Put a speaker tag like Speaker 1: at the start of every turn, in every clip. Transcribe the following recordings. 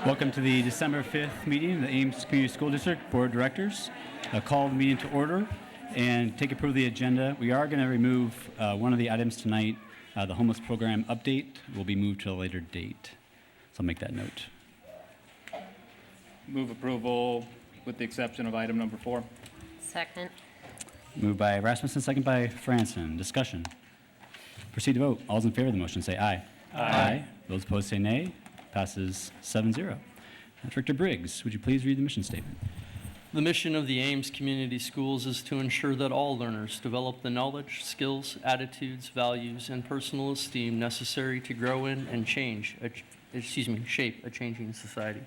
Speaker 1: Welcome to the December 5th meeting of the Ames Community School District Board of Directors. Call the meeting to order and take approval of the agenda. We are going to remove one of the items tonight. The homeless program update will be moved to a later date. So I'll make that note.
Speaker 2: Move approval with the exception of item number 4.
Speaker 3: Second.
Speaker 1: Moved by Rasmussen, second by Franson. Discussion. Proceed to vote. All those in favor of the motion say aye. Aye. Those opposed say nay. Passes 7-0. Director Briggs, would you please read the mission statement?
Speaker 4: The mission of the Ames Community Schools is to ensure that all learners develop the knowledge, skills, attitudes, values, and personal esteem necessary to grow in and shape a changing society.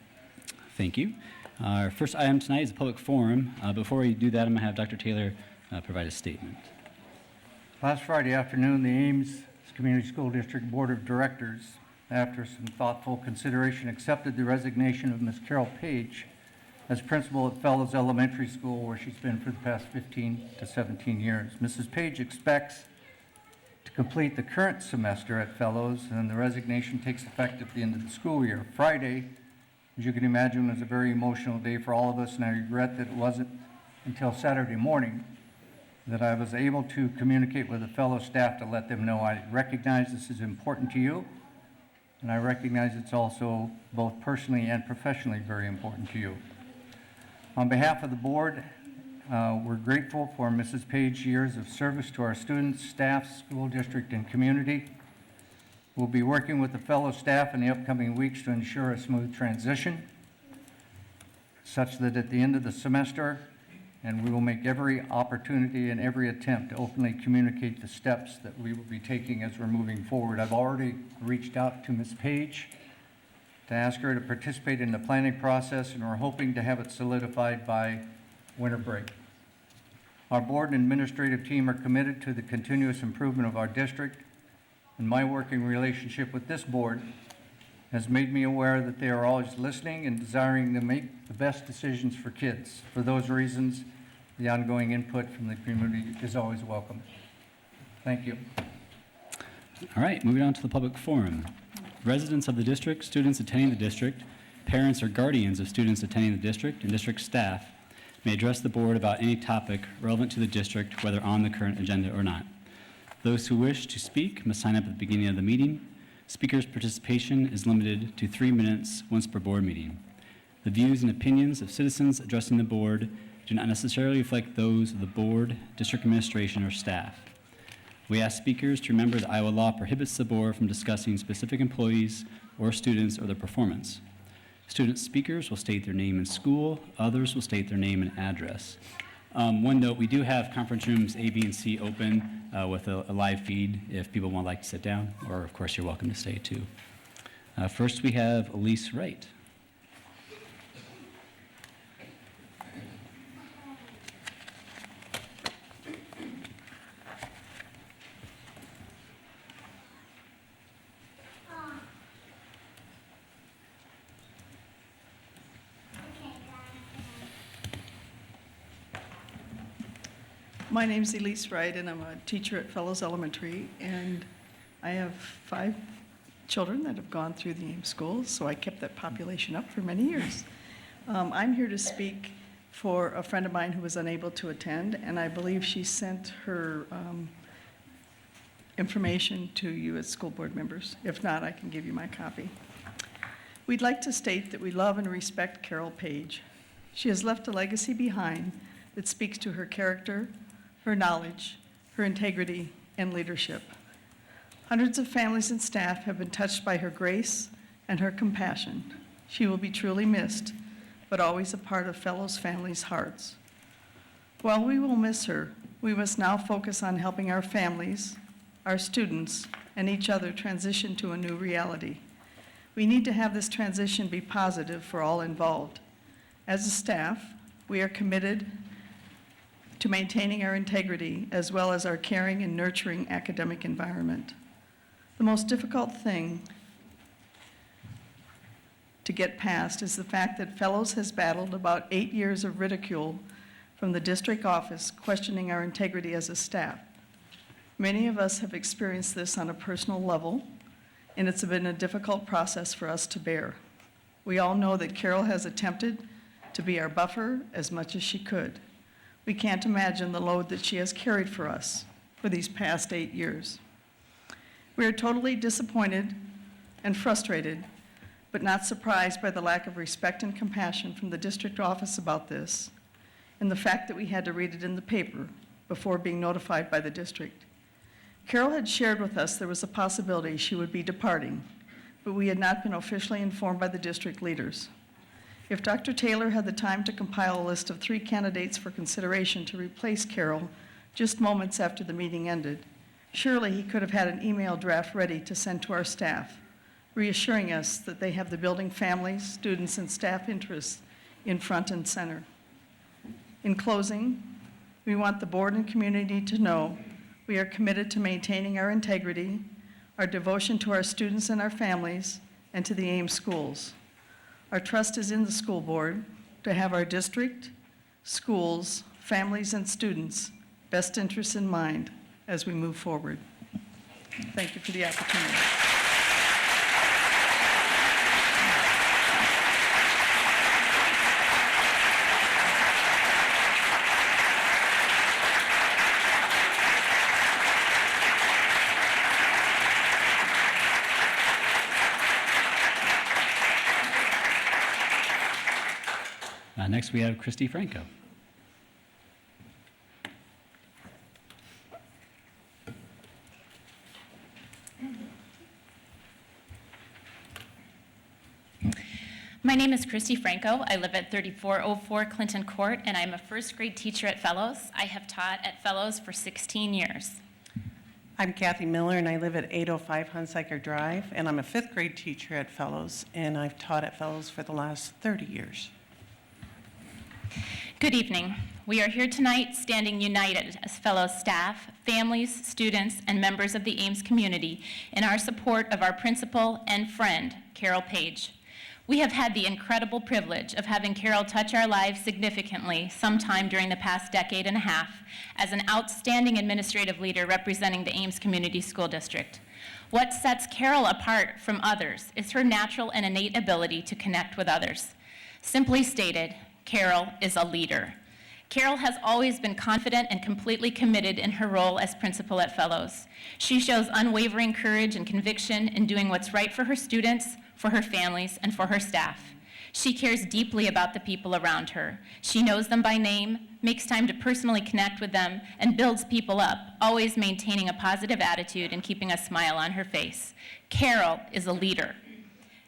Speaker 1: Thank you. Our first item tonight is a public forum. Before we do that, I'm going to have Dr. Taylor provide a statement.
Speaker 5: Last Friday afternoon, the Ames Community School District Board of Directors, after some thoughtful consideration, accepted the resignation of Ms. Carol Page as principal at Fellows Elementary School, where she's been for the past 15 to 17 years. Mrs. Page expects to complete the current semester at Fellows, and the resignation takes effect at the end of the school year. Friday, as you can imagine, was a very emotional day for all of us, and I regret that it wasn't until Saturday morning that I was able to communicate with the fellow staff to let them know I recognize this is important to you, and I recognize it's also both personally and professionally very important to you. On behalf of the board, we're grateful for Mrs. Page's years of service to our students, staff, school district, and community. We'll be working with the fellow staff in the upcoming weeks to ensure a smooth transition, such that at the end of the semester, and we will make every opportunity and every attempt to openly communicate the steps that we will be taking as we're moving forward. I've already reached out to Ms. Page to ask her to participate in the planning process, and we're hoping to have it solidified by winter break. Our board and administrative team are committed to the continuous improvement of our district, and my working relationship with this board has made me aware that they are always listening and desiring to make the best decisions for kids. For those reasons, the ongoing input from the community is always welcome. Thank you.
Speaker 1: All right, moving on to the public forum. Residents of the district, students attending the district, parents or guardians of students attending the district, and district staff may address the board about any topic relevant to the district, whether on the current agenda or not. Those who wish to speak must sign up at the beginning of the meeting. Speakers' participation is limited to 3 minutes once per board meeting. The views and opinions of citizens addressing the board do not necessarily reflect those of the board, district administration, or staff. We ask speakers to remember that Iowa law prohibits the board from discussing specific employees or students or their performance. Student speakers will state their name and school. Others will state their name and address. One note, we do have conference rooms A, B, and C open with a live feed if people would like to sit down, or of course you're welcome to stay too. First we have Elise Wright.
Speaker 6: My name's Elise Wright, and I'm a teacher at Fellows Elementary, and I have 5 children that have gone through the Ames schools, so I kept that population up for many years. I'm here to speak for a friend of mine who was unable to attend, and I believe she sent her information to you as school board members. If not, I can give you my copy. We'd like to state that we love and respect Carol Page. She has left a legacy behind that speaks to her character, her knowledge, her integrity, and leadership. Hundreds of families and staff have been touched by her grace and her compassion. She will be truly missed, but always a part of Fellows families' hearts. While we will miss her, we must now focus on helping our families, our students, and each other transition to a new reality. We need to have this transition be positive for all involved. As a staff, we are committed to maintaining our integrity as well as our caring and nurturing academic environment. The most difficult thing to get past is the fact that Fellows has battled about 8 years of ridicule from the district office questioning our integrity as a staff. Many of us have experienced this on a personal level, and it's been a difficult process for us to bear. We all know that Carol has attempted to be our buffer as much as she could. We can't imagine the load that she has carried for us for these past 8 years. We are totally disappointed and frustrated, but not surprised by the lack of respect and compassion from the district office about this, and the fact that we had to read it in the paper before being notified by the district. Carol had shared with us there was a possibility she would be departing, but we had not been officially informed by the district leaders. If Dr. Taylor had the time to compile a list of 3 candidates for consideration to replace Carol just moments after the meeting ended, surely he could have had an email draft ready to send to our staff, reassuring us that they have the building families, students, and staff interests in front and center. In closing, we want the board and community to know we are committed to maintaining our integrity, our devotion to our students and our families, and to the Ames schools. Our trust is in the school board to have our district, schools, families, and students' best interests in mind as we move forward. Thank you for the opportunity.
Speaker 1: Next, we have Christy Franco.
Speaker 3: My name is Christy Franco. I live at 3404 Clinton Court, and I'm a first grade teacher at Fellows. I have taught at Fellows for 16 years.
Speaker 7: I'm Kathy Miller, and I live at 805 Hunsiker Drive, and I'm a 5th grade teacher at Fellows, and I've taught at Fellows for the last 30 years.
Speaker 3: Good evening. We are here tonight standing united as Fellows staff, families, students, and members of the Ames community in our support of our principal and friend, Carol Page. We have had the incredible privilege of having Carol touch our lives significantly sometime during the past decade and a half as an outstanding administrative leader representing the Ames Community School District. What sets Carol apart from others is her natural and innate ability to connect with others. Simply stated, Carol is a leader. Carol has always been confident and completely committed in her role as principal at Fellows. She shows unwavering courage and conviction in doing what's right for her students, for her families, and for her staff. She cares deeply about the people around her. She knows them by name, makes time to personally connect with them, and builds people up, always maintaining a positive attitude and keeping a smile on her face. Carol is a leader.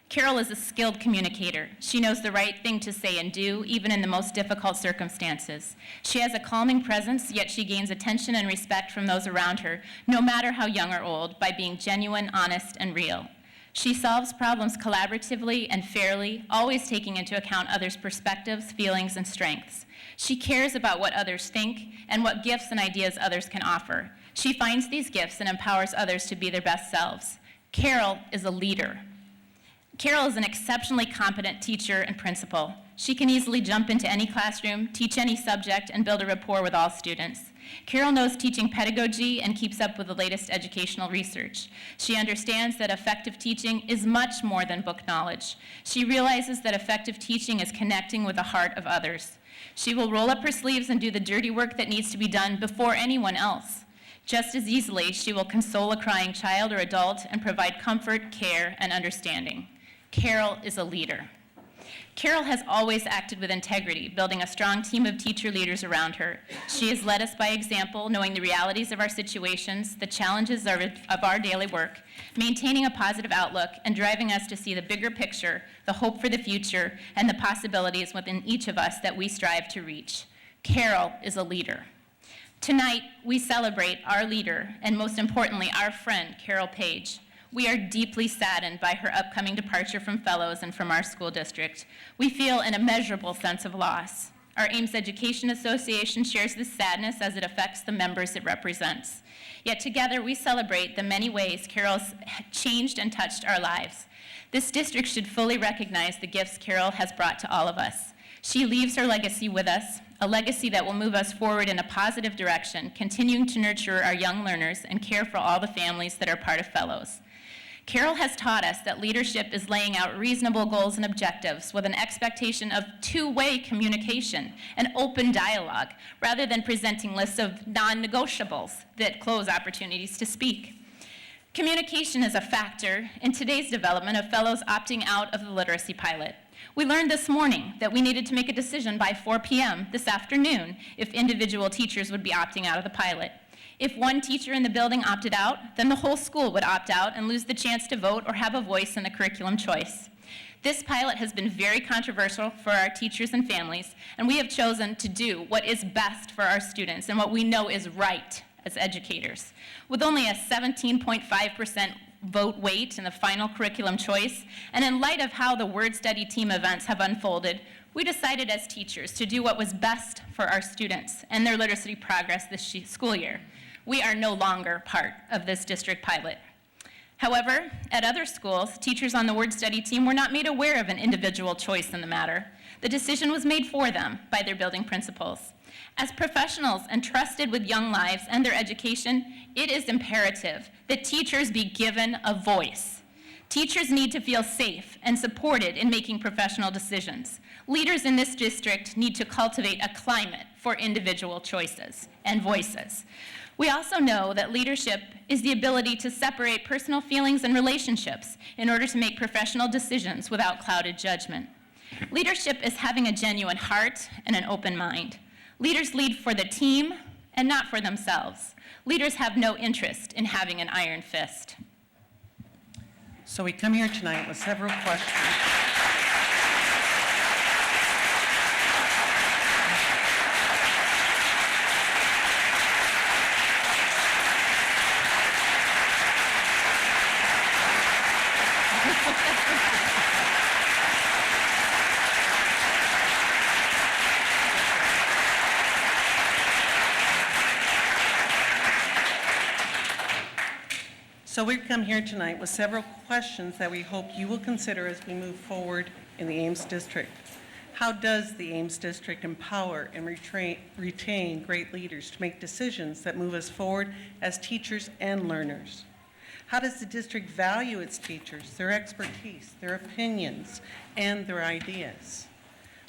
Speaker 3: Carol is a skilled communicator. She knows the right thing to say and do, even in the most difficult circumstances. She has a calming presence, yet she gains attention and respect from those around her, no matter how young or old, by being genuine, honest, and real. She solves problems collaboratively and fairly, always taking into account others' perspectives, feelings, and strengths. She cares about what others think and what gifts and ideas others can offer. She finds these gifts and empowers others to be their best selves. Carol is a leader. Carol is an exceptionally competent teacher and principal. She can easily jump into any classroom, teach any subject, and build a rapport with all students. Carol knows teaching pedagogy and keeps up with the latest educational research. She understands that effective teaching is much more than book knowledge. She realizes that effective teaching is connecting with the heart of others. She will roll up her sleeves and do the dirty work that needs to be done before anyone else. Just as easily, she will console a crying child or adult and provide comfort, care, and understanding. Carol is a leader. Carol has always acted with integrity, building a strong team of teacher leaders around her. She has led us by example, knowing the realities of our situations, the challenges of our daily work, maintaining a positive outlook, and driving us to see the bigger picture, the hope for the future, and the possibilities within each of us that we strive to reach. Carol is a leader. Tonight, we celebrate our leader, and most importantly, our friend, Carol Page. We are deeply saddened by her upcoming departure from Fellows and from our school district. We feel an immeasurable sense of loss. Our Ames Education Association shares this sadness as it affects the members it represents. Yet together we celebrate the many ways Carol's changed and touched our lives. This district should fully recognize the gifts Carol has brought to all of us. She leaves her legacy with us, a legacy that will move us forward in a positive direction, continuing to nurture our young learners and care for all the families that are part of Fellows. Carol has taught us that leadership is laying out reasonable goals and objectives with an expectation of two-way communication and open dialogue, rather than presenting lists of non-negotiables that close opportunities to speak. Communication is a factor in today's development of fellows opting out of the literacy pilot. We learned this morning that we needed to make a decision by 4 p.m. this afternoon if individual teachers would be opting out of the pilot. If one teacher in the building opted out, then the whole school would opt out and lose the chance to vote or have a voice in the curriculum choice. This pilot has been very controversial for our teachers and families, and we have chosen to do what is best for our students and what we know is right as educators. With only a 17.5% vote weight in the final curriculum choice, and in light of how the word study team events have unfolded, we decided as teachers to do what was best for our students and their literacy progress this school year. We are no longer part of this district pilot. However, at other schools, teachers on the word study team were not made aware of an individual choice in the matter. The decision was made for them by their building principals. As professionals entrusted with young lives and their education, it is imperative that teachers be given a voice. Teachers need to feel safe and supported in making professional decisions. Leaders in this district need to cultivate a climate for individual choices and voices. We also know that leadership is the ability to separate personal feelings and relationships in order to make professional decisions without clouded judgment. Leadership is having a genuine heart and an open mind. Leaders lead for the team and not for themselves. Leaders have no interest in having an iron fist.
Speaker 7: So we come here tonight with several questions. So we've come here tonight with several questions that we hope you will consider as we move forward in the Ames District. How does the Ames District empower and retain great leaders to make decisions that move us forward as teachers and learners? How does the district value its teachers, their expertise, their opinions, and their ideas?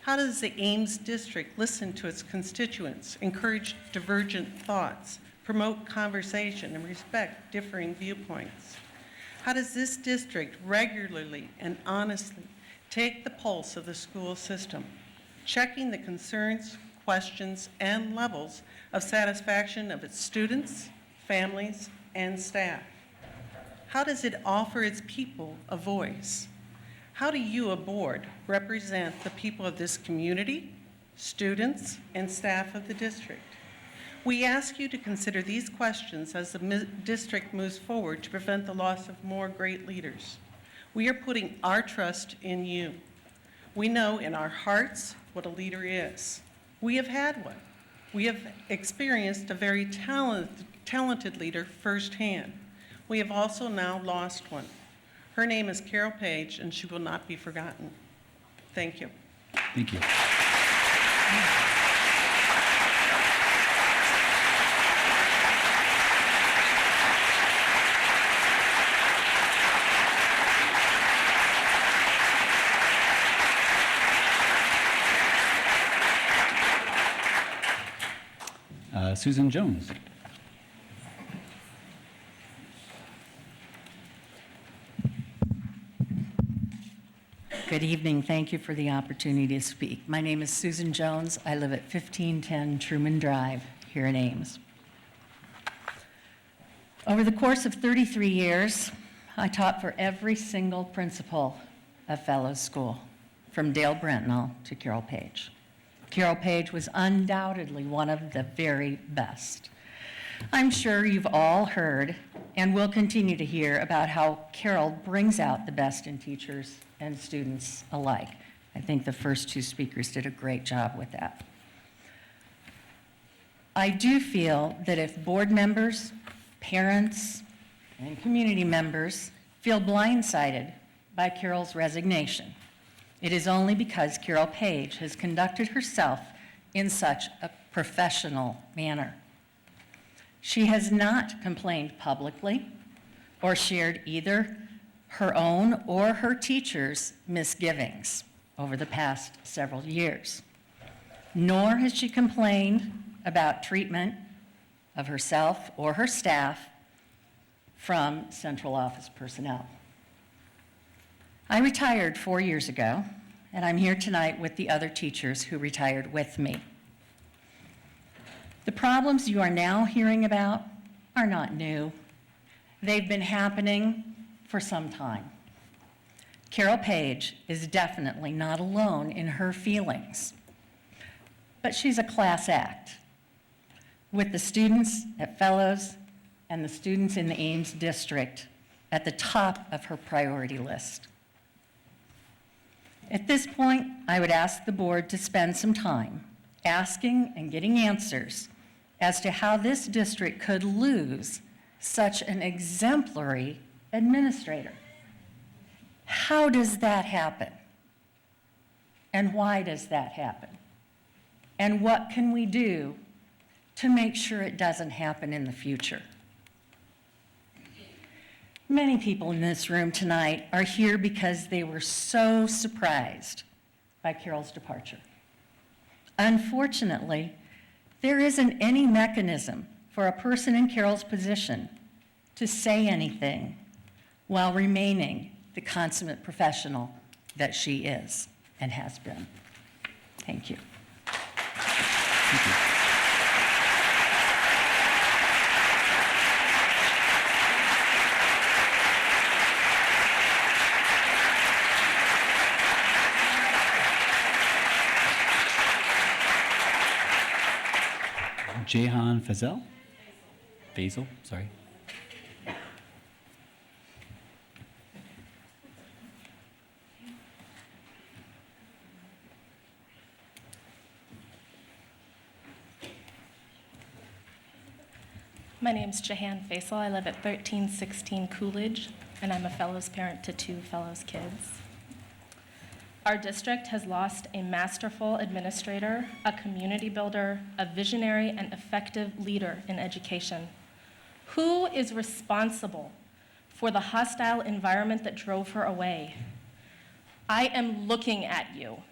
Speaker 7: How does the Ames District listen to its constituents, encourage divergent thoughts, promote conversation, and respect differing viewpoints? How does this district regularly and honestly take the pulse of the school system, checking the concerns, questions, and levels of satisfaction of its students, families, and staff? How does it offer its people a voice? How do you, a board, represent the people of this community, students, and staff of the district? We ask you to consider these questions as the district moves forward to prevent the loss of more great leaders. We are putting our trust in you. We know in our hearts what a leader is. We have had one. We have experienced a very talented leader firsthand. We have also now lost one. Her name is Carol Page, and she will not be forgotten. Thank you.
Speaker 1: Thank you. Susan Jones.
Speaker 8: Good evening. Thank you for the opportunity to speak. My name is Susan Jones. I live at 1510 Truman Drive here in Ames. Over the course of 33 years, I taught for every single principal of Fellows School, from Dale Brentnall to Carol Page. Carol Page was undoubtedly one of the very best. I'm sure you've all heard and will continue to hear about how Carol brings out the best in teachers and students alike. I think the first two speakers did a great job with that. I do feel that if board members, parents, and community members feel blindsided by Carol's resignation, it is only because Carol Page has conducted herself in such a professional manner. She has not complained publicly or shared either her own or her teachers' misgivings over the past several years, nor has she complained about treatment of herself or her staff from central office personnel. I retired 4 years ago, and I'm here tonight with the other teachers who retired with me. The problems you are now hearing about are not new. They've been happening for some time. Carol Page is definitely not alone in her feelings, but she's a class act with the students at Fellows and the students in the Ames district at the top of her priority list. At this point, I would ask the board to spend some time asking and getting answers as to how this district could lose such an exemplary administrator. How does that happen? And why does that happen? And what can we do to make sure it doesn't happen in the future? Many people in this room tonight are here because they were so surprised by Carol's departure. Unfortunately, there isn't any mechanism for a person in Carol's position to say anything while remaining the consummate professional that she is and has been. Thank you.
Speaker 1: Jehan Faisal, sorry.
Speaker 9: My name's Jehan Faisal. I live at 1316 Coolidge, and I'm a Fellows parent to 2 Fellows kids. Our district has lost a masterful administrator, a community builder, a visionary and effective leader in education. Who is responsible for the hostile environment that drove her away? I am looking at you.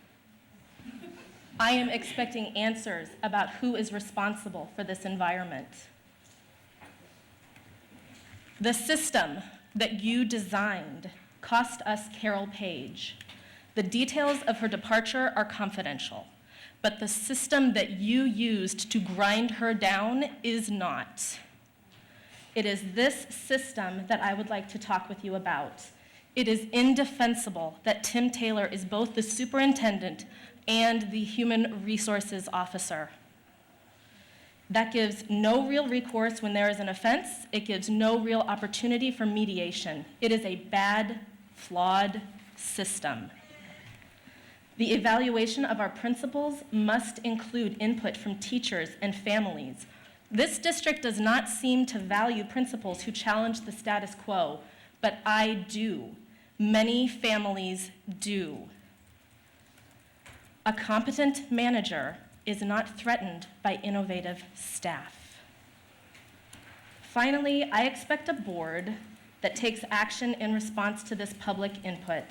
Speaker 9: I am expecting answers about who is responsible for this environment. The system that you designed cost us Carol Page. The details of her departure are confidential, but the system that you used to grind her down is not. It is this system that I would like to talk with you about. It is indefensible that Tim Taylor is both the superintendent and the human resources officer. That gives no real recourse when there is an offense. It gives no real opportunity for mediation. It is a bad, flawed system. The evaluation of our principals must include input from teachers and families. This district does not seem to value principals who challenge the status quo, but I do. Many families do. A competent manager is not threatened by innovative staff. Finally, I expect a board that takes action in response to this public input.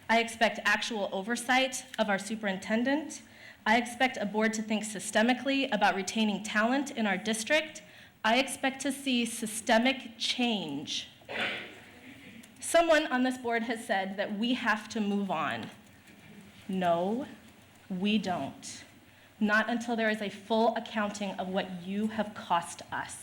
Speaker 9: I expect actual oversight of our superintendent. I expect a board to think systemically about retaining talent in our district. I expect to see systemic change. Someone on this board has said that we have to move on. No, we don't. Not until there is a full accounting of what you have cost us.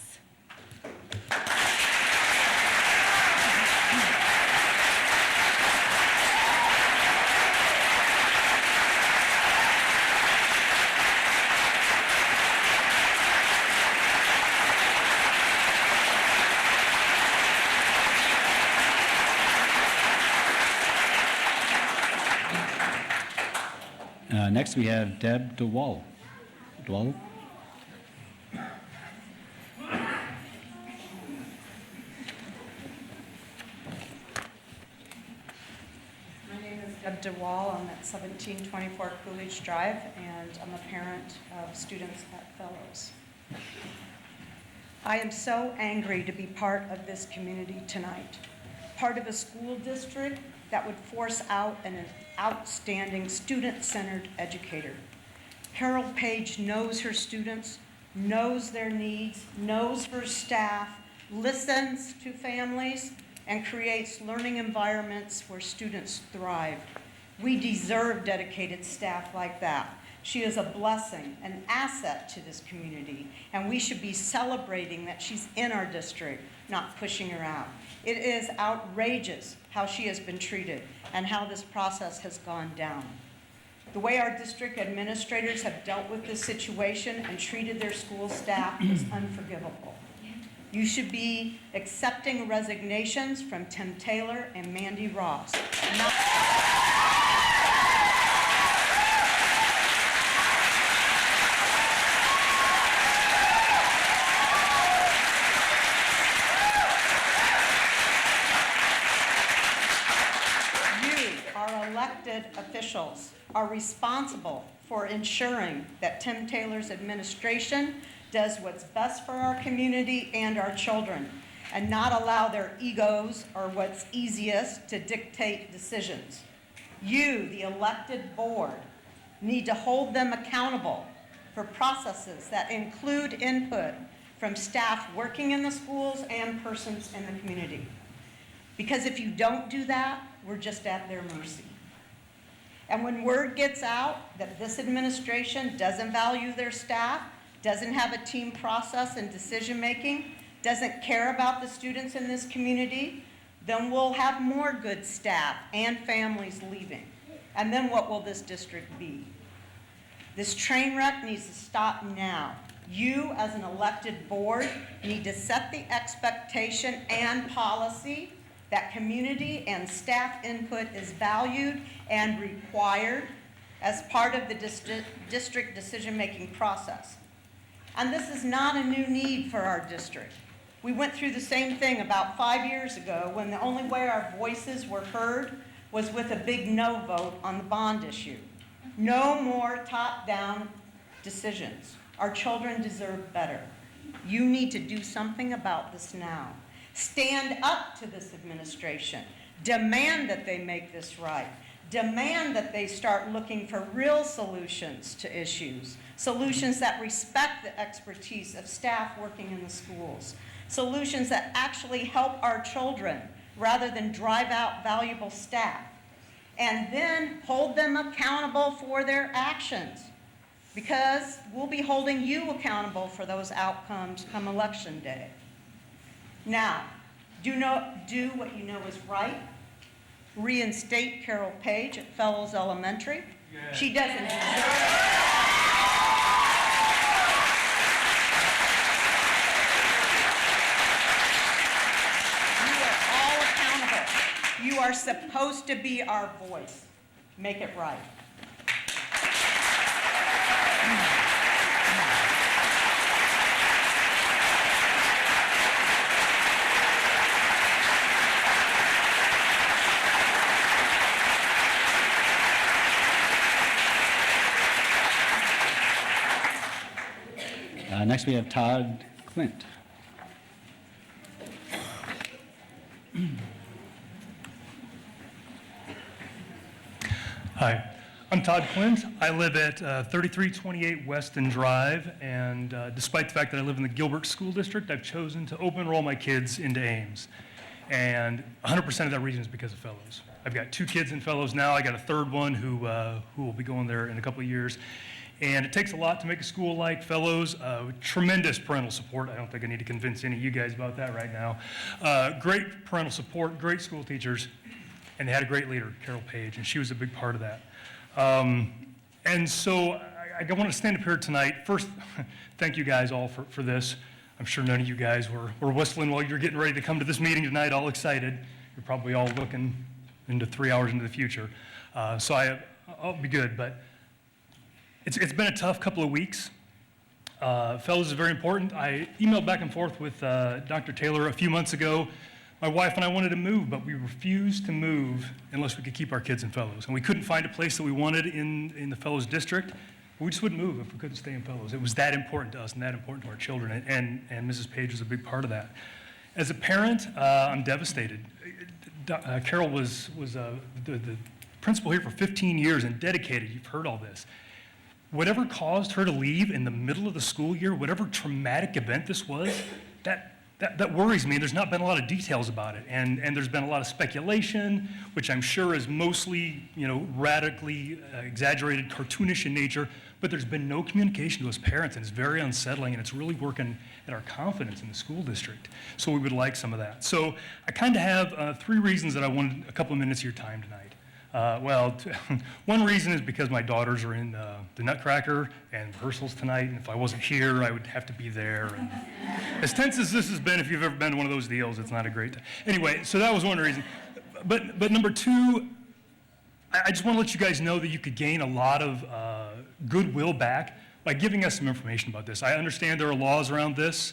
Speaker 1: Next, we have Deb DeWall. DeWall?
Speaker 10: My name is Deb DeWall. I'm at 1724 Coolidge Drive, and I'm a parent of students at Fellows. I am so angry to be part of this community tonight, part of a school district that would force out an outstanding student-centered educator. Carol Page knows her students, knows their needs, knows her staff, listens to families, and creates learning environments where students thrive. We deserve dedicated staff like that. She is a blessing, an asset to this community, and we should be celebrating that she's in our district, not pushing her out. It is outrageous how she has been treated and how this process has gone down. The way our district administrators have dealt with this situation and treated their school staff is unforgivable. You should be accepting resignations from Tim Taylor and Mandy Ross. Elected officials are responsible for ensuring that Tim Taylor's administration does what's best for our community and our children, and not allow their egos or what's easiest to dictate decisions. You, the elected board, need to hold them accountable for processes that include input from staff working in the schools and persons in the community. Because if you don't do that, we're just at their mercy. And when word gets out that this administration doesn't value their staff, doesn't have a team process and decision-making, doesn't care about the students in this community, then we'll have more good staff and families leaving. And then what will this district be? This train wreck needs to stop now. You, as an elected board, need to set the expectation and policy that community and staff input is valued and required as part of the district decision-making process. And this is not a new need for our district. We went through the same thing about 5 years ago when the only way our voices were heard was with a big no vote on the bond issue. No more top-down decisions. Our children deserve better. You need to do something about this now. Stand up to this administration. Demand that they make this right. Demand that they start looking for real solutions to issues. Solutions that respect the expertise of staff working in the schools. Solutions that actually help our children rather than drive out valuable staff. And then hold them accountable for their actions, because we'll be holding you accountable for those outcomes come Election Day. Now, do what you know is right. Reinstate Carol Page at Fellows Elementary. Yeah. She doesn't deserve it. You are all accountable. You are supposed to be our voice. Make it right.
Speaker 1: Next, we have Todd Clint.
Speaker 11: Hi, I'm Todd Clint. I live at 3328 Weston Drive, and despite the fact that I live in the Gilbert School District, I've chosen to open enroll my kids into Ames. And 100% of that reason is because of Fellows. I've got 2 kids in Fellows now. I got a third one who will be going there in a couple of years. And it takes a lot to make a school like Fellows. Tremendous parental support. I don't think I need to convince any of you guys about that right now. Great parental support, great school teachers, and they had a great leader, Carol Page, and she was a big part of that. And so I want to stand up here tonight. First, thank you guys all for this. I'm sure none of you guys were whistling while you were getting ready to come to this meeting tonight, all excited. You're probably all looking into 3 hours into the future. So I'll be good, but it's been a tough couple of weeks. Fellows is very important. I emailed back and forth with Dr. Taylor a few months ago. My wife and I wanted to move, but we refused to move unless we could keep our kids in Fellows. And we couldn't find a place that we wanted in the Fellows district. We just wouldn't move if we couldn't stay in Fellows. It was that important to us and that important to our children, and Mrs. Page was a big part of that. As a parent, I'm devastated. Carol was the principal here for 15 years and dedicated. You've heard all this. Whatever caused her to leave in the middle of the school year, whatever traumatic event this was, that worries me. There's not been a lot of details about it, and there's been a lot of speculation, which I'm sure is mostly, radically exaggerated, cartoonish in nature. But there's been no communication to us parents, and it's very unsettling, and it's really working at our confidence in the school district. So we would like some of that. So I kind of have 3 reasons that I wanted a couple of minutes of your time tonight. One reason is because my daughters are in the Nutcracker and rehearsals tonight, and if I wasn't here, I would have to be there. And as tense as this has been, if you've ever been to one of those deals, it's not a great time. Anyway, so that was one reason. But number 2, I just want to let you guys know that you could gain a lot of goodwill back by giving us some information about this. I understand there are laws around this.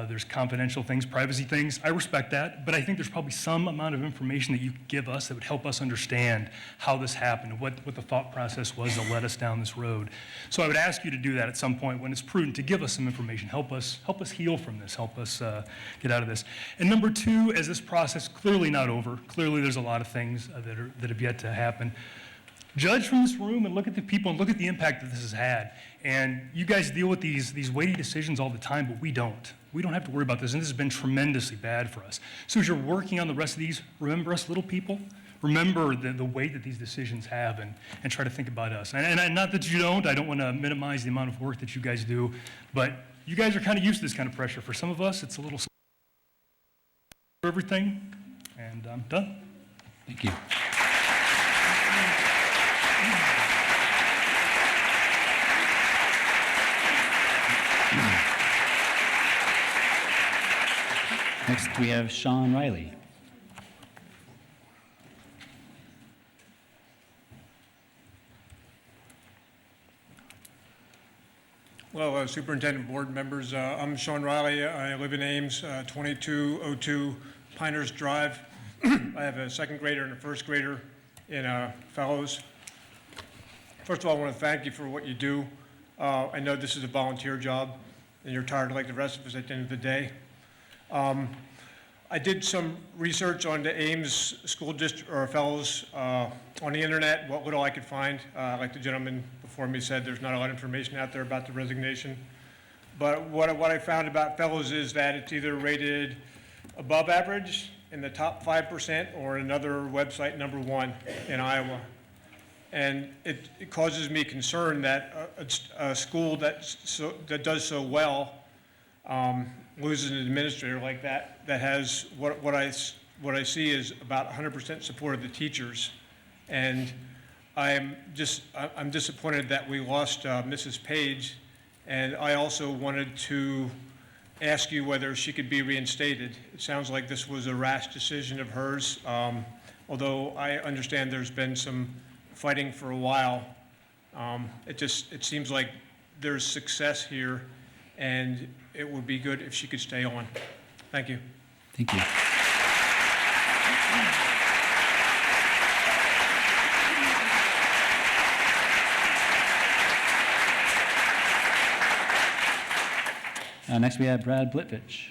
Speaker 11: There's confidential things, privacy things. I respect that, but I think there's probably some amount of information that you could give us that would help us understand how this happened, what the thought process was that led us down this road. So I would ask you to do that at some point when it's prudent to give us some information, help us heal from this, help us get out of this. And number 2, as this process clearly not over, clearly there's a lot of things that have yet to happen. Judge from this room and look at the people and look at the impact that this has had. And you guys deal with these weighty decisions all the time, but we don't. We don't have to worry about this, and this has been tremendously bad for us. So as you're working on the rest of these, remember us little people. Remember the weight that these decisions have, and try to think about us. And not that you don't. I don't want to minimize the amount of work that you guys do, but you guys are kind of used to this kind of pressure. For some of us, it's a little for everything, and I'm done.
Speaker 1: Thank you. Next, we have Sean Riley.
Speaker 12: Well, Superintendent, board members, I'm Sean Riley. I live in Ames, 2202 Pinehurst Drive. I have a 2nd grader and a 1st grader in fellows. First of all, I want to thank you for what you do. I know this is a volunteer job, and you're tired like the rest of us at the end of the day. I did some research on the Ames School District or fellows on the internet, what little I could find. Like the gentleman before me said, there's not a lot of information out there about the resignation. But what I found about fellows is that it's either rated above average in the top 5% or another website number 1 in Iowa. And it causes me concern that a school that does so well loses an administrator like that has what I see is about 100% support of the teachers. And I'm disappointed that we lost Mrs. Page, and I also wanted to ask you whether she could be reinstated. It sounds like this was a rash decision of hers, although I understand there's been some fighting for a while. It seems like there's success here, and it would be good if she could stay on. Thank you.
Speaker 1: Thank you. Next, we have Brad Blitvich.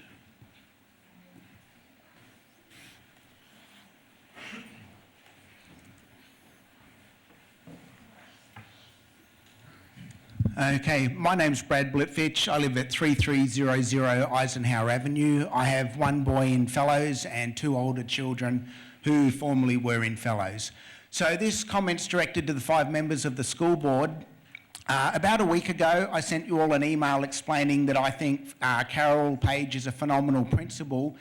Speaker 13: Okay, my name's Brad Blitvich. I live at 3300 Eisenhower Avenue. I have 1 boy in Fellows and 2 older children who formerly were in Fellows. So this comment's directed to the 5 members of the school board. About a week ago, I sent you all an email explaining that I think Carol Page is a phenomenal principal,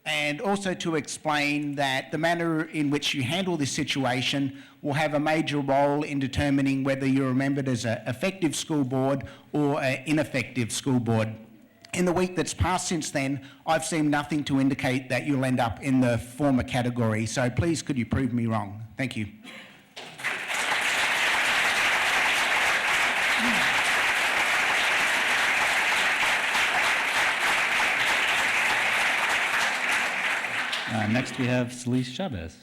Speaker 13: and also to explain that the manner in which you handle this situation will have a major role in determining whether you're remembered as an effective school board or an ineffective school board. In the week that's passed since then, I've seen nothing to indicate that you'll end up in the former category, so please could you prove me wrong? Thank you.
Speaker 1: Next, we have Celeste Chavez.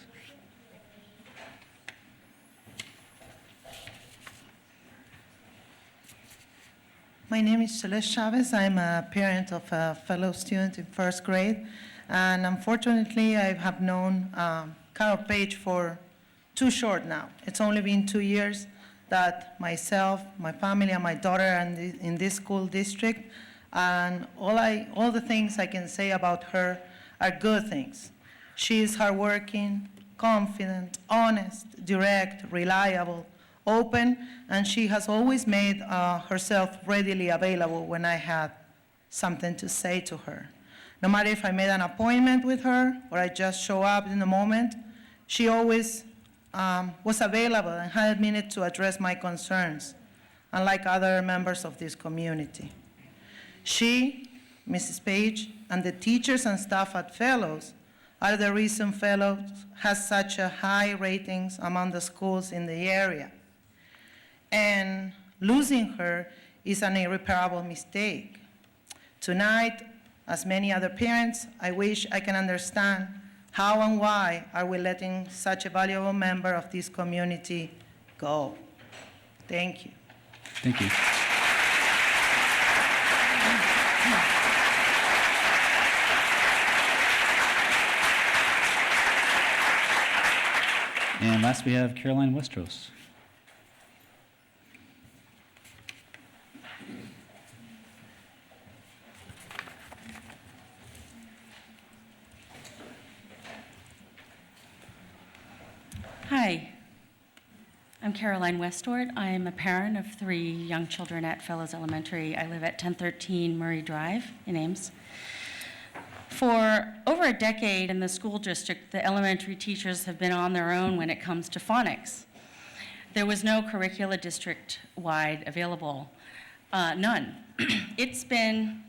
Speaker 14: My name is Celeste Chavez. I'm a parent of a fellow student in 1st grade, and unfortunately, I have known Carol Page for too short now. It's only been 2 years that myself, my family, and my daughter are in this school district, and all the things I can say about her are good things. She is hardworking, confident, honest, direct, reliable, open, and she has always made herself readily available when I had something to say to her. No matter if I made an appointment with her or I just show up in the moment, she always was available and had a minute to address my concerns, unlike other members of this community. She, Mrs. Page, and the teachers and staff at Fellows are the reason Fellows has such a high ratings among the schools in the area. And losing her is an irreparable mistake. Tonight, as many other parents, I wish I can understand how and why are we letting such a valuable member of this community go. Thank you.
Speaker 1: Thank you. And last we have Caroline Westros.
Speaker 15: Hi, I'm Caroline Westward. I am a parent of 3 young children at Fellows Elementary. I live at 1013 Murray Drive in Ames. For over a decade in the school district, the elementary teachers have been on their own when it comes to phonics. There was no curricula district-wide available, none. It's been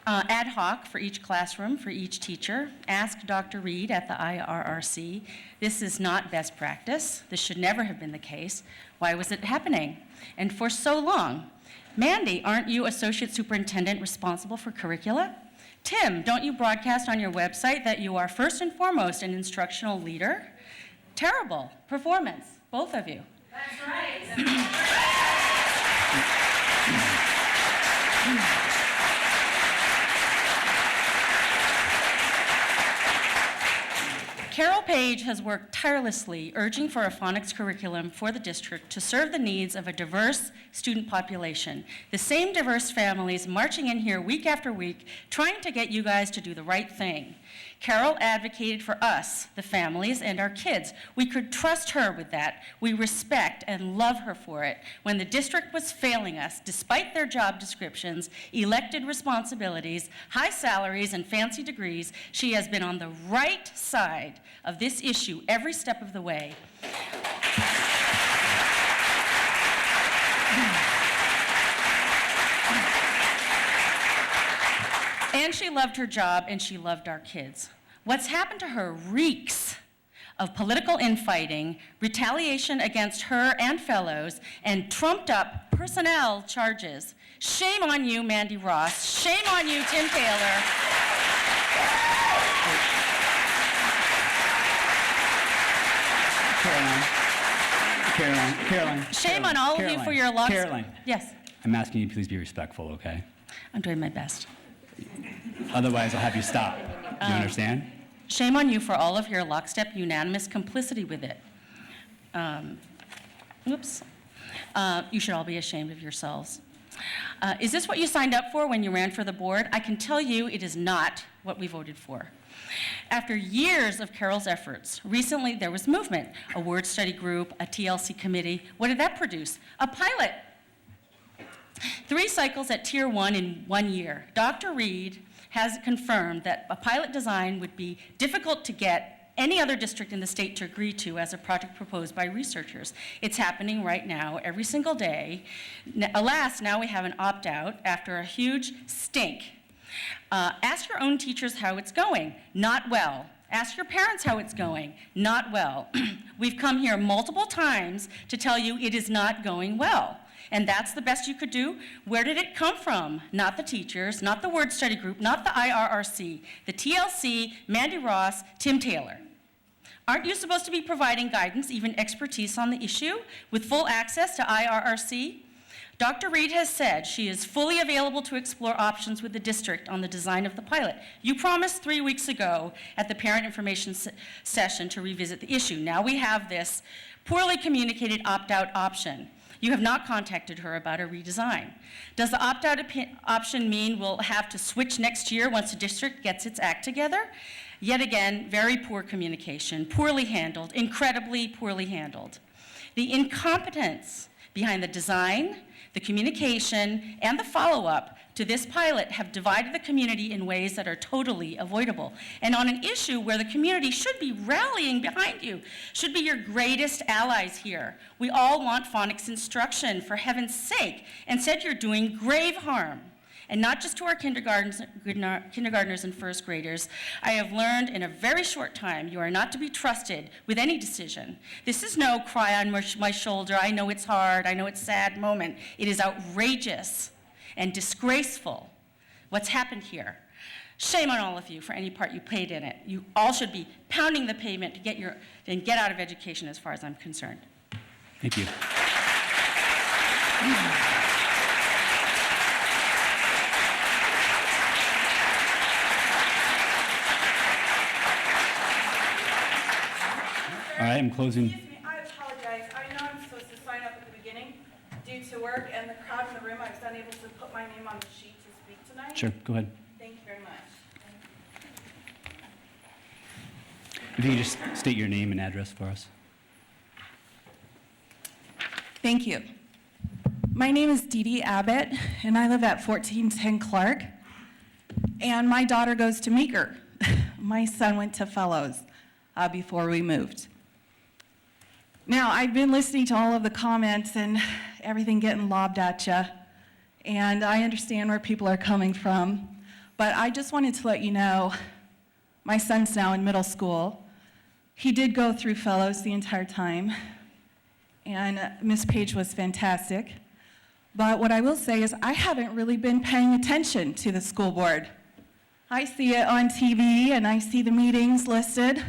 Speaker 15: ad hoc for each classroom, for each teacher. Ask Dr. Reed at the IRRC. This is not best practice. This should never have been the case. Why was it happening? And for so long. Mandy, aren't you Associate Superintendent responsible for curricula? Tim, don't you broadcast on your website that you are first and foremost an instructional leader? Terrible performance, both of you.
Speaker 3: That's right.
Speaker 15: Carol Page has worked tirelessly urging for a phonics curriculum for the district to serve the needs of a diverse student population. The same diverse families marching in here week after week, trying to get you guys to do the right thing. Carol advocated for us, the families, and our kids. We could trust her with that. We respect and love her for it. When the district was failing us, despite their job descriptions, elected responsibilities, high salaries, and fancy degrees, she has been on the right side of this issue every step of the way. And she loved her job, and she loved our kids. What's happened to her reeks of political infighting, retaliation against her and Fellows, and trumped-up personnel charges. Shame on you, Mandy Ross. Shame on you, Tim Taylor.
Speaker 1: Caroline.
Speaker 15: Shame on all of you for your loss.
Speaker 1: Caroline.
Speaker 15: Yes,
Speaker 1: I'm asking you please be respectful, okay?
Speaker 15: I'm doing my best.
Speaker 1: Otherwise, I'll have you stop. Do you understand?
Speaker 15: Shame on you for all of your lockstep unanimous complicity with it. Oops. You should all be ashamed of yourselves. Is this what you signed up for when you ran for the board? I can tell you it is not what we voted for. After years of Carol's efforts, recently there was movement, a word study group, a TLC committee. What did that produce? A pilot. 3 cycles at Tier 1 in 1 year. Dr. Reed has confirmed that a pilot design would be difficult to get any other district in the state to agree to as a project proposed by researchers. It's happening right now, every single day. Alas, now we have an opt-out after a huge stink. Ask your own teachers how it's going. Not well. Ask your parents how it's going. Not well. We've come here multiple times to tell you it is not going well. And that's the best you could do? Where did it come from? Not the teachers, not the word study group, not the IRRC, the TLC, Mandy Ross, Tim Taylor. Aren't you supposed to be providing guidance, even expertise on the issue, with full access to IRRC? Dr. Reed has said she is fully available to explore options with the district on the design of the pilot. You promised 3 weeks ago at the parent information session to revisit the issue. Now we have this poorly communicated opt-out option. You have not contacted her about a redesign. Does the opt-out option mean we'll have to switch next year once the district gets its act together? Yet again, very poor communication, poorly handled, incredibly poorly handled. The incompetence behind the design, the communication, and the follow-up to this pilot have divided the community in ways that are totally avoidable. And on an issue where the community should be rallying behind you, should be your greatest allies here. We all want phonics instruction, for heaven's sake. Instead, you're doing grave harm. And not just to our kindergartners and first graders. I have learned in a very short time you are not to be trusted with any decision. This is no cry on my shoulder, I know it's hard, I know it's sad moment. It is outrageous and disgraceful what's happened here. Shame on all of you for any part you played in it. You all should be pounding the pavement to get out of education as far as I'm concerned.
Speaker 1: Thank you. All right, I'm closing.
Speaker 16: Excuse me, I apologize. I know I'm supposed to sign up at the beginning due to work and the crowd in the room. I was unable to put my name on the sheet to speak tonight.
Speaker 1: Sure, go ahead.
Speaker 16: Thank you very much.
Speaker 1: If you could just state your name and address for us.
Speaker 16: Thank you. My name is Dee Dee Abbott, and I live at 1410 Clark. And my daughter goes to Meeker. My son went to Fellows before we moved. Now, I've been listening to all of the comments and everything getting lobbed at you, and I understand where people are coming from, but I just wanted to let you know, my son's now in middle school. He did go through Fellows the entire time, and Miss Page was fantastic. But what I will say is I haven't really been paying attention to the school board. I see it on TV, and I see the meetings listed,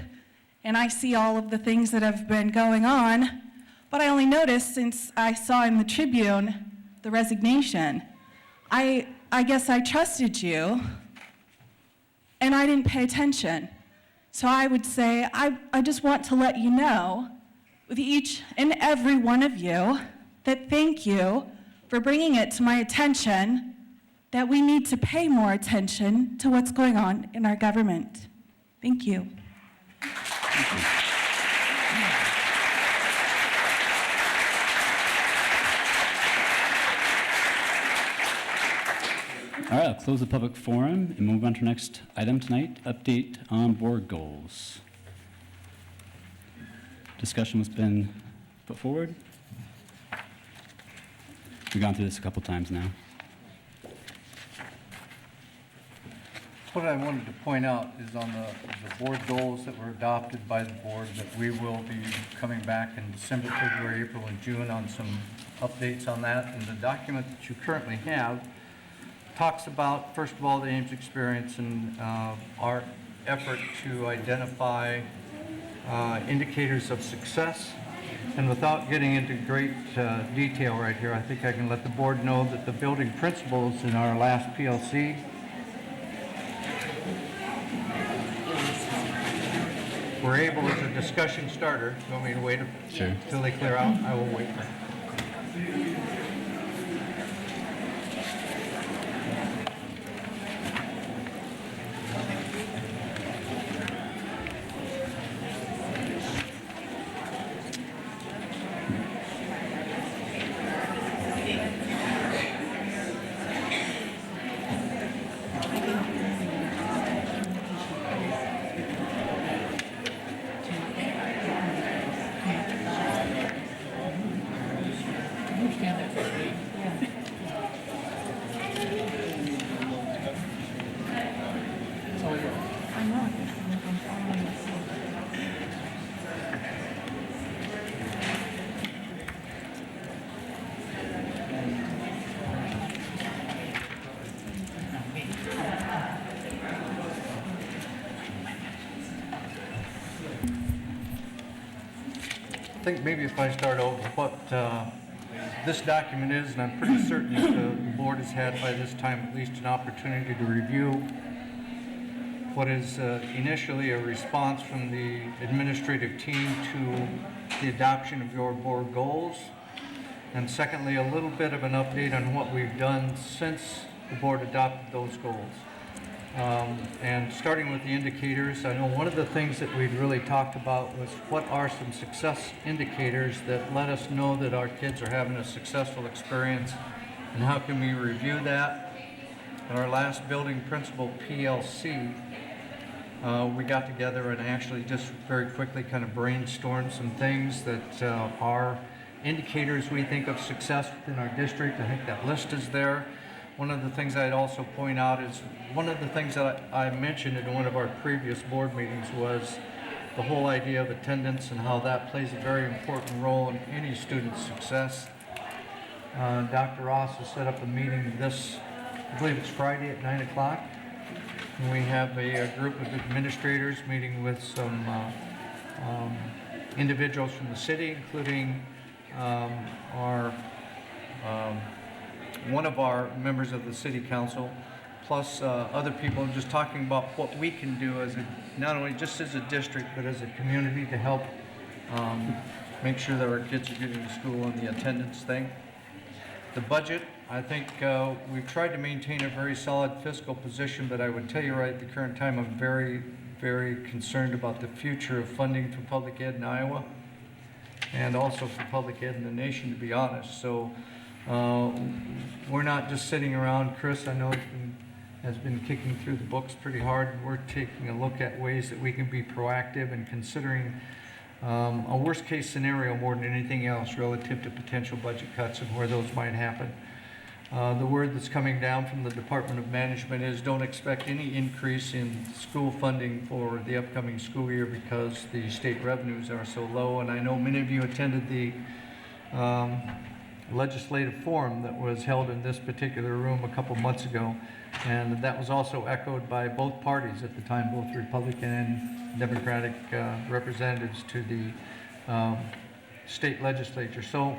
Speaker 16: and I see all of the things that have been going on, but I only noticed since I saw in the Tribune the resignation. I guess I trusted you, and I didn't pay attention. So I would say I just want to let you know, with each and every one of you, that thank you for bringing it to my attention that we need to pay more attention to what's going on in our government. Thank you.
Speaker 1: All right, I'll close the public forum and move on to our next item tonight, update on board goals. Discussion has been put forward. We've gone through this a couple times now.
Speaker 5: What I wanted to point out is on the board goals that were adopted by the board that we will be coming back in December, February, April, and June on some updates on that. And the document that you currently have talks about, first of all, the Ames experience and our effort to identify indicators of success. And without getting into great detail right here, I think I can let the board know that the building principles in our last PLC were able, as a discussion starter, you want me to wait until they clear out? I will wait. I think maybe if I start over, what this document is, and I'm pretty certain that the board has had by this time at least an opportunity to review what is initially a response from the administrative team to the adoption of your board goals, and secondly, a little bit of an update on what we've done since the board adopted those goals. And starting with the indicators, I know one of the things that we'd really talked about was what are some success indicators that let us know that our kids are having a successful experience, and how can we review that? At our last building principal PLC, we got together and actually just very quickly kind of brainstormed some things that are indicators we think of success within our district. I think that list is there. One of the things I'd also point out is one of the things that I mentioned in one of our previous board meetings was the whole idea of attendance and how that plays a very important role in any student's success. Dr. Ross has set up a meeting this, I believe it's Friday at 9 o'clock. And we have a group of administrators meeting with some individuals from the city, including one of our members of the city council, plus other people, just talking about what we can do as not only just as a district, but as a community to help make sure that our kids are getting to school and the attendance thing. The budget, I think we've tried to maintain a very solid fiscal position, but I would tell you right at the current time, I'm very, very concerned about the future of funding for public ed in Iowa, and also for public ed in the nation, to be honest. So we're not just sitting around. Chris, I know, has been kicking through the books pretty hard. We're taking a look at ways that we can be proactive and considering a worst case scenario more than anything else relative to potential budget cuts and where those might happen. The word that's coming down from the Department of Management is don't expect any increase in school funding for the upcoming school year because the state revenues are so low. And I know many of you attended the legislative forum that was held in this particular room a couple months ago, and that was also echoed by both parties at the time, both Republican and Democratic representatives to the state legislature. So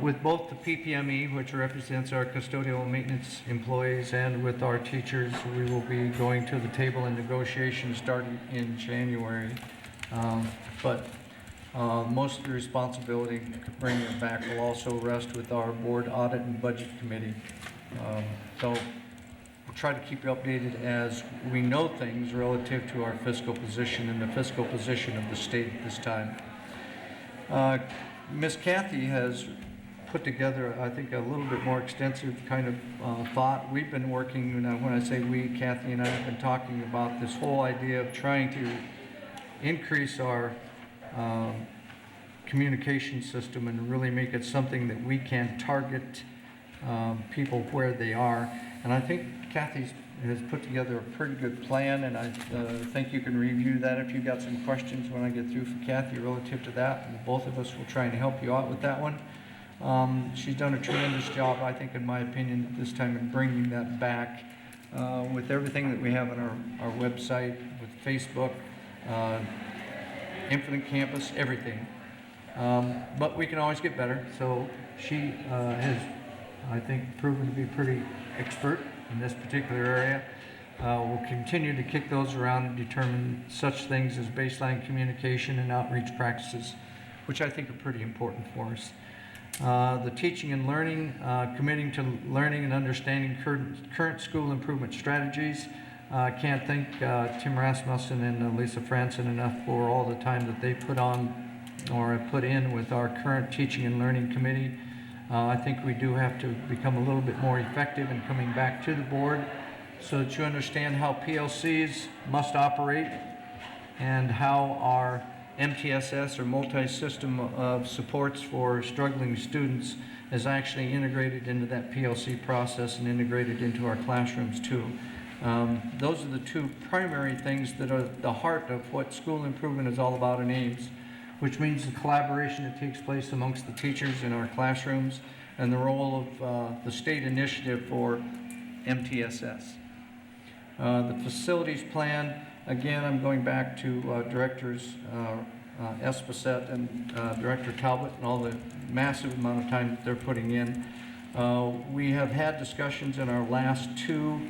Speaker 5: with both the PPME, which represents our custodial and maintenance employees, and with our teachers, we will be going to the table in negotiations starting in January. But most of the responsibility to bring it back will also rest with our board audit and budget committee. So we'll try to keep you updated as we know things relative to our fiscal position and the fiscal position of the state at this time. Miss Kathy has put together, I think, a little bit more extensive kind of thought. We've been working, when I say we, Kathy and I have been talking about this whole idea of trying to increase our communication system and really make it something that we can target people where they are. And I think Kathy has put together a pretty good plan, and I think you can review that if you've got some questions when I get through for Kathy relative to that. And both of us will try and help you out with that one. She's done a tremendous job, I think, in my opinion, at this time in bringing that back with everything that we have on our website, with Facebook, Infinite Campus, everything. But we can always get better. So she has, I think, proven to be pretty expert in this particular area. We'll continue to kick those around and determine such things as baseline communication and outreach practices, which I think are pretty important for us. The teaching and learning, committing to learning and understanding current school improvement strategies. I can't thank Tim Rasmussen and Lisa Franson enough for all the time that they put on or put in with our current teaching and learning committee. I think we do have to become a little bit more effective in coming back to the board so that you understand how PLCs must operate and how our MTSS, or multi-system of supports for struggling students, is actually integrated into that PLC process and integrated into our classrooms too. Those are the two primary things that are the heart of what school improvement is all about in Ames, which means the collaboration that takes place amongst the teachers in our classrooms and the role of the state initiative for MTSS. The facilities plan, again, I'm going back to directors Espacet and Director Talbot and all the massive amount of time that they're putting in. We have had discussions in our last two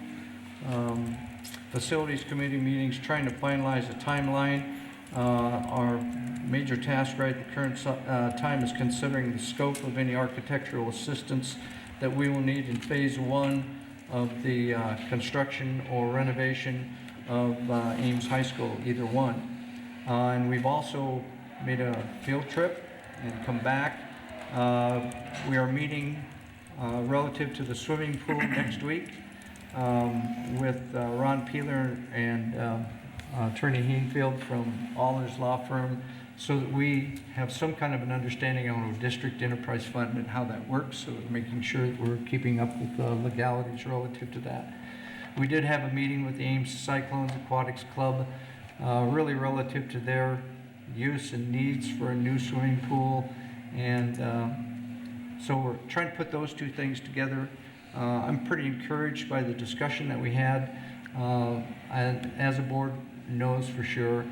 Speaker 5: facilities committee meetings trying to finalize a timeline. Our major task right at the current time is considering the scope of any architectural assistance that we will need in phase one of the construction or renovation of Ames High School, either one. And we've also made a field trip and come back. We are meeting relative to the swimming pool next week with Ron Peeler and Attorney Heenfield from Allers Law Firm, so that we have some kind of an understanding on a district enterprise fund and how that works, so we're making sure that we're keeping up with the legalities relative to that. We did have a meeting with the Ames Cyclones Aquatics Club, really relative to their use and needs for a new swimming pool, and so we're trying to put those two things together. I'm pretty encouraged by the discussion that we had, and as a board knows for sure,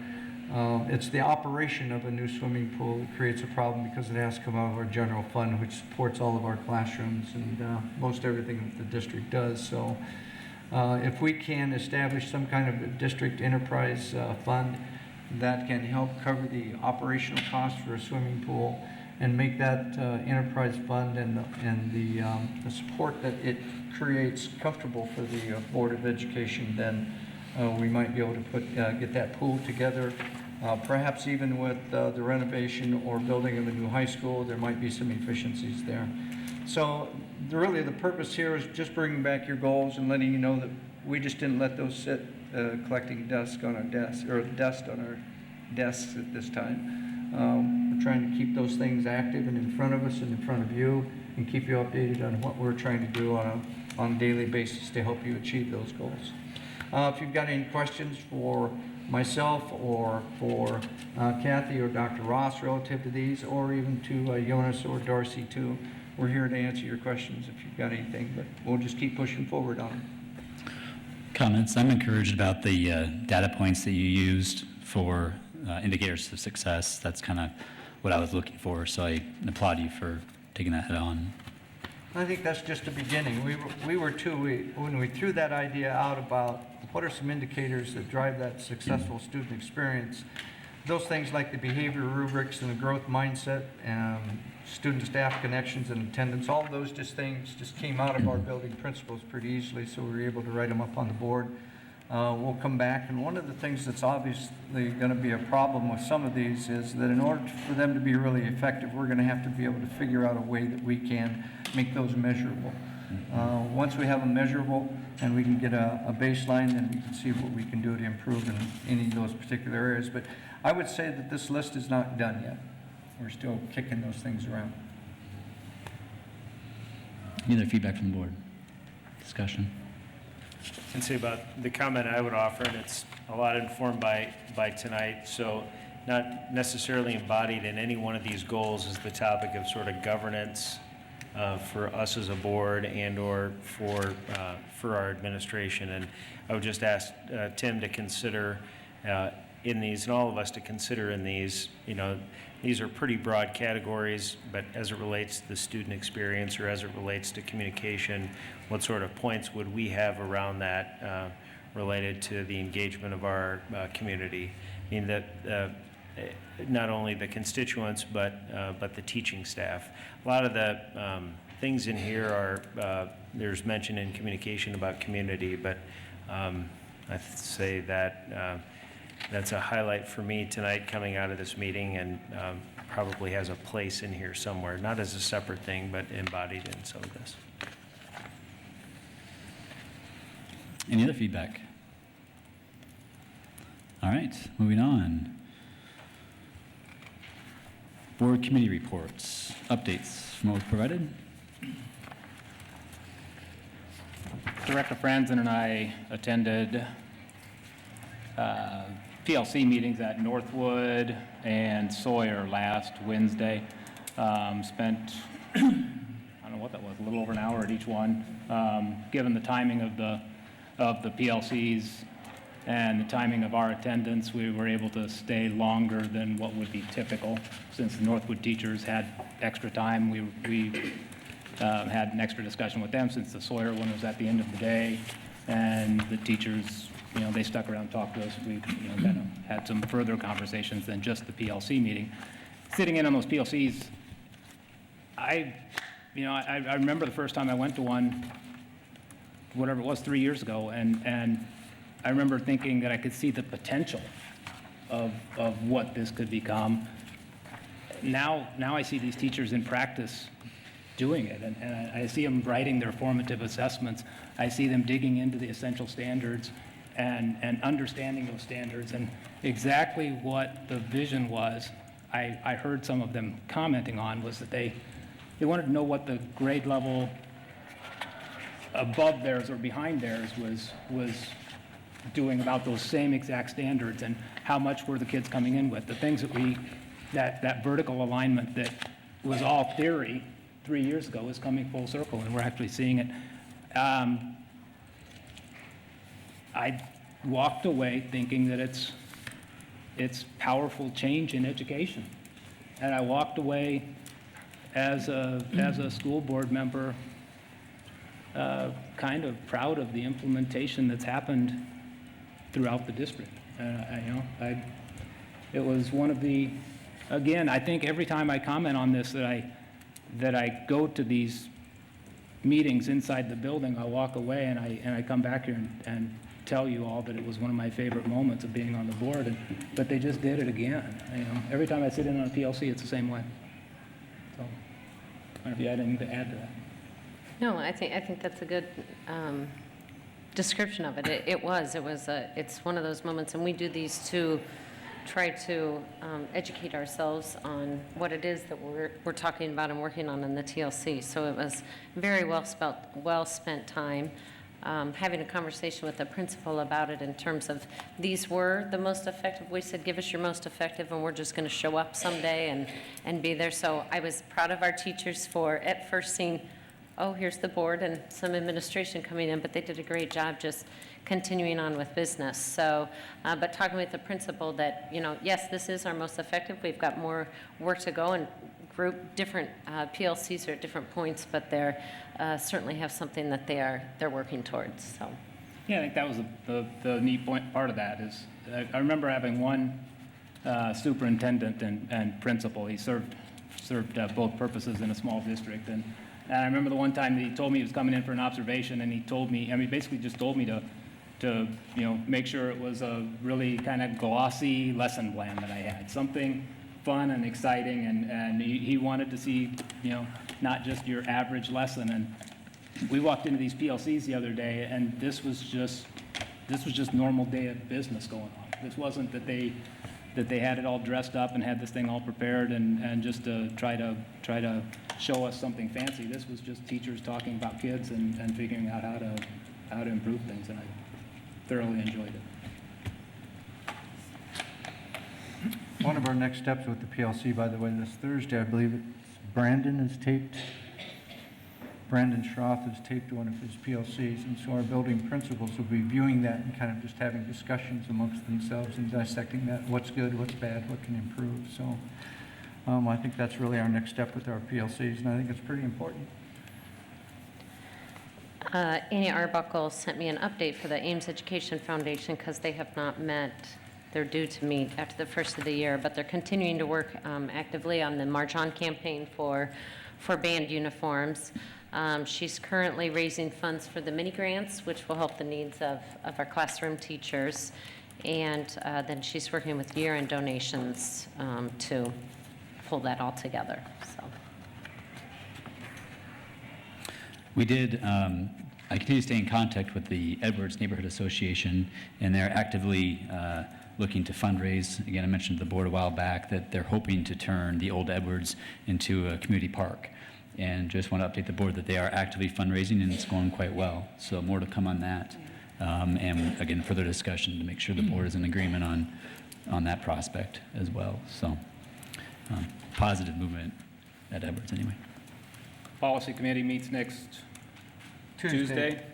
Speaker 5: it's the operation of a new swimming pool that creates a problem, because it has to come out of our general fund, which supports all of our classrooms and most everything that the district does. So if we can establish some kind of a district enterprise fund that can help cover the operational costs for a swimming pool and make that enterprise fund and the support that it creates comfortable for the Board of Education, then we might be able to get that pool together. Perhaps even with the renovation or building of a new high school, there might be some efficiencies there. So really the purpose here is just bringing back your goals and letting you know that we just didn't let those sit collecting dust on our desks, or dust on our desks at this time. We're trying to keep those things active and in front of us and in front of you, and keep you updated on what we're trying to do on a daily basis to help you achieve those goals. If you've got any questions for myself or for Kathy or Dr. Ross relative to these, or even to Jonas or Darcy too, we're here to answer your questions if you've got anything, but we'll just keep pushing forward on them.
Speaker 1: Comments? I'm encouraged about the data points that you used for indicators of success. That's kind of what I was looking for, so I applaud you for taking that head on.
Speaker 5: I think that's just a beginning. We were too, when we threw that idea out about what are some indicators that drive that successful student experience, those things like the behavior rubrics and the growth mindset and student-staff connections and attendance, all of those things just came out of our building principles pretty easily, so we were able to write them up on the board. We'll come back, and one of the things that's obviously going to be a problem with some of these is that in order for them to be really effective, we're going to have to be able to figure out a way that we can make those measurable. Once we have them measurable and we can get a baseline, then we can see what we can do to improve in any of those particular areas. But I would say that this list is not done yet. We're still kicking those things around.
Speaker 1: Any other feedback from the board? Discussion?
Speaker 17: And say about the comment I would offer, and it's a lot informed by tonight, so not necessarily embodied in any one of these goals is the topic of sort of governance for us as a board and or for our administration. And I would just ask Tim to consider in these, and all of us to consider in these, these are pretty broad categories, but as it relates to the student experience or as it relates to communication, what sort of points would we have around that related to the engagement of our community? I mean, that not only the constituents, but the teaching staff. A lot of the things in here are, there's mention in communication about community, but I'd say that that's a highlight for me tonight coming out of this meeting, and probably has a place in here somewhere, not as a separate thing, but embodied in some of this.
Speaker 1: Any other feedback? All right, moving on. Board committee reports, updates from what was provided.
Speaker 2: Director Franzen and I attended PLC meetings at Northwood and Sawyer last Wednesday. Spent, I don't know what that was, a little over an hour at each one. Given the timing of the PLCs, and the timing of our attendance, we were able to stay longer than what would be typical. Since the Northwood teachers had extra time, we had an extra discussion with them since the Sawyer one was at the end of the day. And the teachers, they stuck around and talked to us. We, kind of had some further conversations than just the PLC meeting. Sitting in on those PLCs, I remember the first time I went to one, whatever it was, 3 years ago, and I remember thinking that I could see the potential of what this could become. Now I see these teachers in practice doing it, and I see them writing their formative assessments. I see them digging into the essential standards and understanding those standards and exactly what the vision was. I heard some of them commenting on was that they wanted to know what the grade level above theirs or behind theirs was doing about those same exact standards, and how much were the kids coming in with. The things that vertical alignment that was all theory 3 years ago is coming full circle, and we're actually seeing it. I walked away thinking that it's powerful change in education. And I walked away as a school board member kind of proud of the implementation that's happened throughout the district. It was one of the, again, I think every time I comment on this that I go to these meetings inside the building, I walk away and I come back here and tell you all that it was one of my favorite moments of being on the board, but they just did it again. Every time I sit in on a PLC, it's the same way. So, I don't know if you had anything to add to that.
Speaker 18: No, I think that's a good description of it. It's one of those moments, and we do these to try to educate ourselves on what it is that we're talking about and working on in the TLC. So it was very well spent time. Having a conversation with the principal about it in terms of these were the most effective. We said, give us your most effective, and we're just going to show up someday and be there. So I was proud of our teachers for at first seeing, oh, here's the board and some administration coming in, but they did a great job just continuing on with business. So, but talking with the principal that, yes, this is our most effective. We've got more work to go, and group different PLCs are at different points, but they're certainly have something that they're working towards. So,
Speaker 2: yeah, I think that was the neat part of that is I remember having one superintendent and principal. He served both purposes in a small district, and I remember the one time that he told me he was coming in for an observation, and he told me, basically just told me to make sure it was a really kind of glossy lesson plan that I had, something fun and exciting, and he wanted to see, not just your average lesson. And we walked into these PLCs the other day, and this was just normal day of business going on. This wasn't that they had it all dressed up and had this thing all prepared and just to try to show us something fancy. This was just teachers talking about kids and figuring out how to improve things, and I thoroughly enjoyed it.
Speaker 5: One of our next steps with the PLC, by the way, this Thursday, I believe Brandon Schroth has taped one of his PLCs, and so our building principals will be viewing that and kind of just having discussions amongst themselves and dissecting that, what's good, what's bad, what can improve. So I think that's really our next step with our PLCs, and I think it's pretty important.
Speaker 18: Annie Arbuckle sent me an update for the Ames Education Foundation because they have not met. They're due to meet after the first of the year, but they're continuing to work actively on the March On campaign for band uniforms. She's currently raising funds for the mini grants, which will help the needs of our classroom teachers. And then she's working with year-end donations to pull that all together. So.
Speaker 1: We did, I continue to stay in contact with the Edwards Neighborhood Association, and they're actively looking to fundraise. Again, I mentioned to the board a while back that they're hoping to turn the old Edwards into a community park. And just want to update the board that they are actively fundraising, and it's going quite well. So more to come on that. And again, further discussion to make sure the board is in agreement on that prospect as well. So positive movement at Edwards anyway.
Speaker 2: Policy committee meets next Tuesday.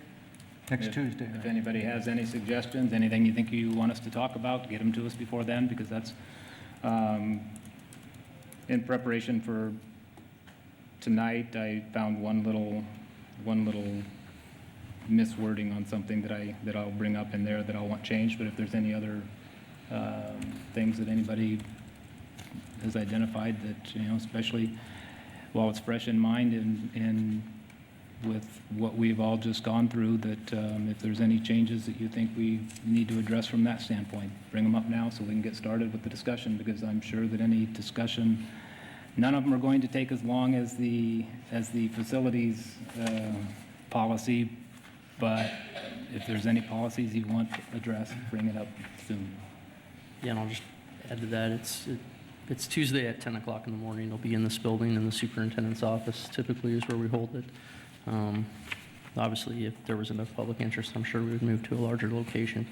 Speaker 5: Next Tuesday,
Speaker 2: If
Speaker 5: right?
Speaker 2: anybody has any suggestions, anything you think you want us to talk about, get them to us before then, because that's in preparation for tonight. I found one little miswording on something that I'll bring up in there that I'll want changed. But if there's any other things that anybody has identified that, especially while it's fresh in mind and with what we've all just gone through, that if there's any changes that you think we need to address from that standpoint, bring them up now so we can get started with the discussion, because I'm sure that any discussion, none of them are going to take as long as the facilities policy, but if there's any policies you want addressed, bring it up soon.
Speaker 4: Yeah, and I'll just add to that, it's Tuesday at 10 o'clock in the morning. It'll be in this building, in the superintendent's office, typically is where we hold it. Obviously, if there was enough public interest, I'm sure we would move to a larger location.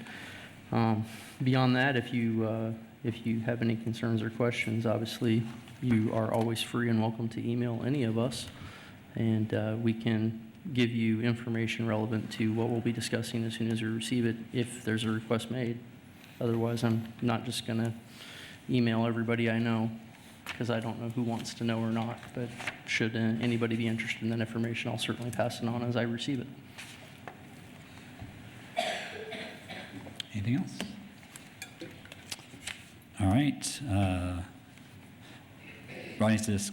Speaker 4: Beyond that, if you have any concerns or questions, obviously, you are always free and welcome to email any of us, and we can give you information relevant to what we'll be discussing as soon as we receive it, if there's a request made. Otherwise, I'm not just going to email everybody I know, because I don't know who wants to know or not. But should anybody be interested in that information, I'll certainly pass it on as I receive it.
Speaker 1: Anything else? All right. Policies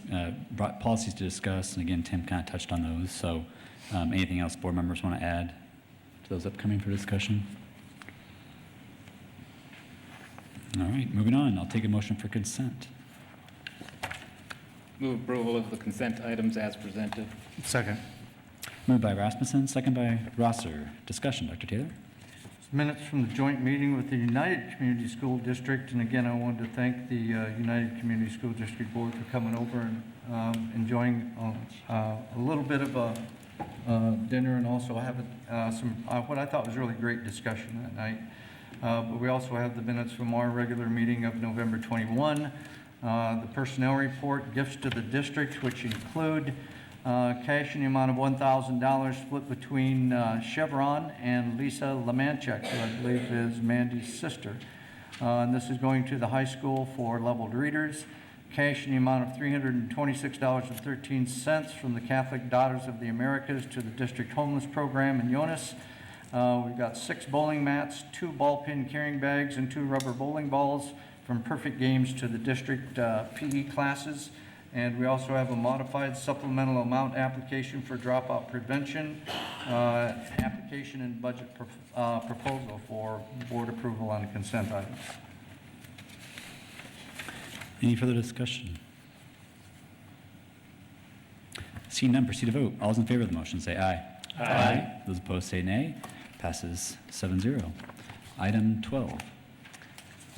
Speaker 1: to discuss, and again, Tim kind of touched on those. So anything else board members want to add to those upcoming for discussion? All right, moving on. I'll take a motion for consent.
Speaker 2: Move approval of the consent items as presented.
Speaker 11: Second.
Speaker 1: Moved by Rasmussen, second by Rosser. Discussion, Dr. Taylor.
Speaker 5: Minutes from the joint meeting with the United Community School District, and again, I wanted to thank the United Community School District Board for coming over and enjoying a little bit of a dinner, and also having some what I thought was really great discussion that night. But we also have the minutes from our regular meeting of November 21, the personnel report, gifts to the district, which include cash in the amount of $1,000 split between Chevron and Lisa Lamanchek, who I believe is Mandy's sister. And this is going to the high school for leveled readers. Cash in the amount of $326.13 from the Catholic Daughters of the Americas to the district homeless program in Jonas. We've got 6 bowling mats, 2 ball pin carrying bags, and 2 rubber bowling balls from Perfect Games to the district PE classes. And we also have a modified supplemental amount application for dropout prevention, application and budget proposal for board approval on the consent items.
Speaker 1: Any further discussion? Seeing none, proceed to vote. All those in favor of the motion say aye. Aye. Those opposed say nay. Passes 7-0. Item 12.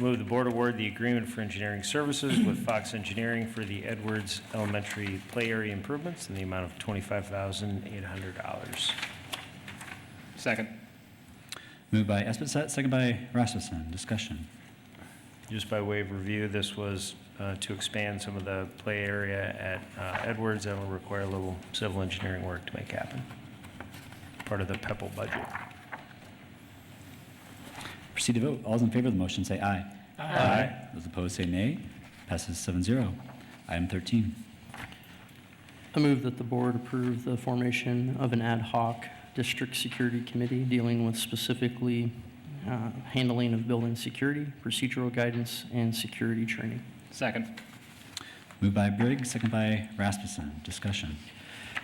Speaker 17: Move the board award the agreement for engineering services with Fox Engineering for the Edwards Elementary play area improvements in the amount of $25,800.
Speaker 2: Second.
Speaker 1: Moved by Esposito, second by Rasmussen. Discussion.
Speaker 17: Just by way of review, this was to expand some of the play area at Edwards. That will require a little civil engineering work to make happen. Part of the PEPL budget.
Speaker 1: Proceed to vote. All those in favor of the motion say aye. Aye. Those opposed say nay. Passes 7-0. Item 13.
Speaker 4: I move that the board approve the formation of an ad hoc district security committee dealing with specifically handling of building security, procedural guidance, and security training.
Speaker 2: Second.
Speaker 5: Moved by Briggs, second by Rasmussen. Discussion.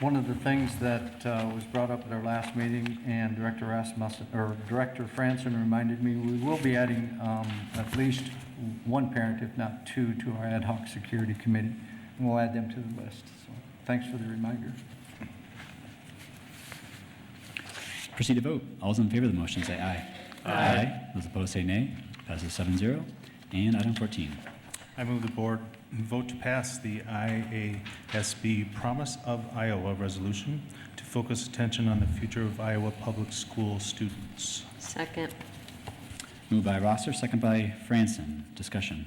Speaker 5: One of the things that was brought up at our last meeting, and Director Franson reminded me, we will be adding at least one parent, if not two, to our ad hoc security committee, and we'll add them to the list. So thanks for the reminder.
Speaker 1: Proceed to vote. All those in favor of the motion say aye. Aye. Those opposed say nay. Passes 7-0. And item 14.
Speaker 19: I move the board vote to pass the IASB Promise of Iowa resolution to focus attention on the future of Iowa public school students.
Speaker 18: Second.
Speaker 1: Moved by Rosser, second by Franson. Discussion.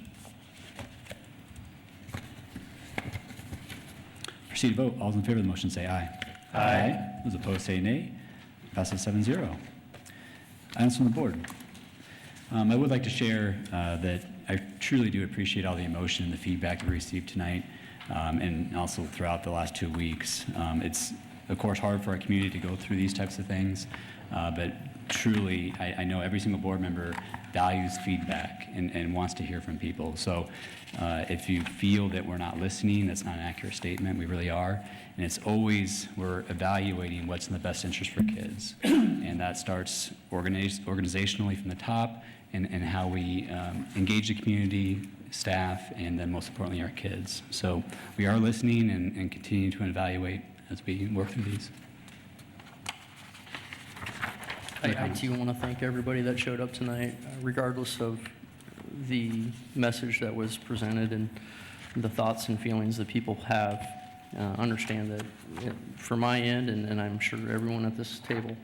Speaker 1: Proceed to vote. All those in favor of the motion say aye. Aye. Those opposed say nay. Passes 7-0. Items from the board. I would like to share that I truly do appreciate all the emotion and the feedback that we received tonight, and also throughout the last 2 weeks. It's, of course, hard for our community to go through these types of things, but truly, I know every single board member values feedback and wants to hear from people. So if you feel that we're not listening, that's not an accurate statement. We really are. And it's always, we're evaluating what's in the best interest for kids. And that starts organizationally from the top and how we engage the community, staff, and then most importantly, our kids. So we are listening and continue to evaluate as we work through these.
Speaker 4: I too want to thank everybody that showed up tonight, regardless of the message that was presented and the thoughts and feelings that people have. Understand that for my end, and I'm sure everyone at this table,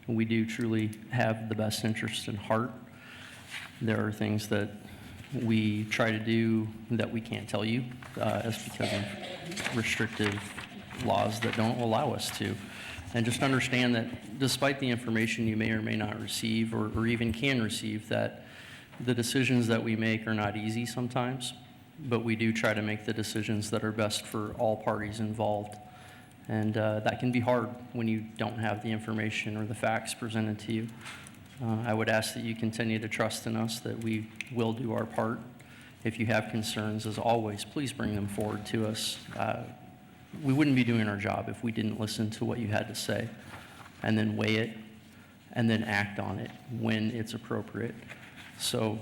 Speaker 4: we do truly have the best interest in heart. There are things that we try to do that we can't tell you as because of restrictive laws that don't allow us to. And just understand that despite the information you may or may not receive or even can receive, that the decisions that we make are not easy sometimes, but we do try to make the decisions that are best for all parties involved. And that can be hard when you don't have the information or the facts presented to you. I would ask that you continue to trust in us, that we will do our part. If you have concerns, as always, please bring them forward to us. We wouldn't be doing our job if we didn't listen to what you had to say and then weigh it and then act on it when it's appropriate. So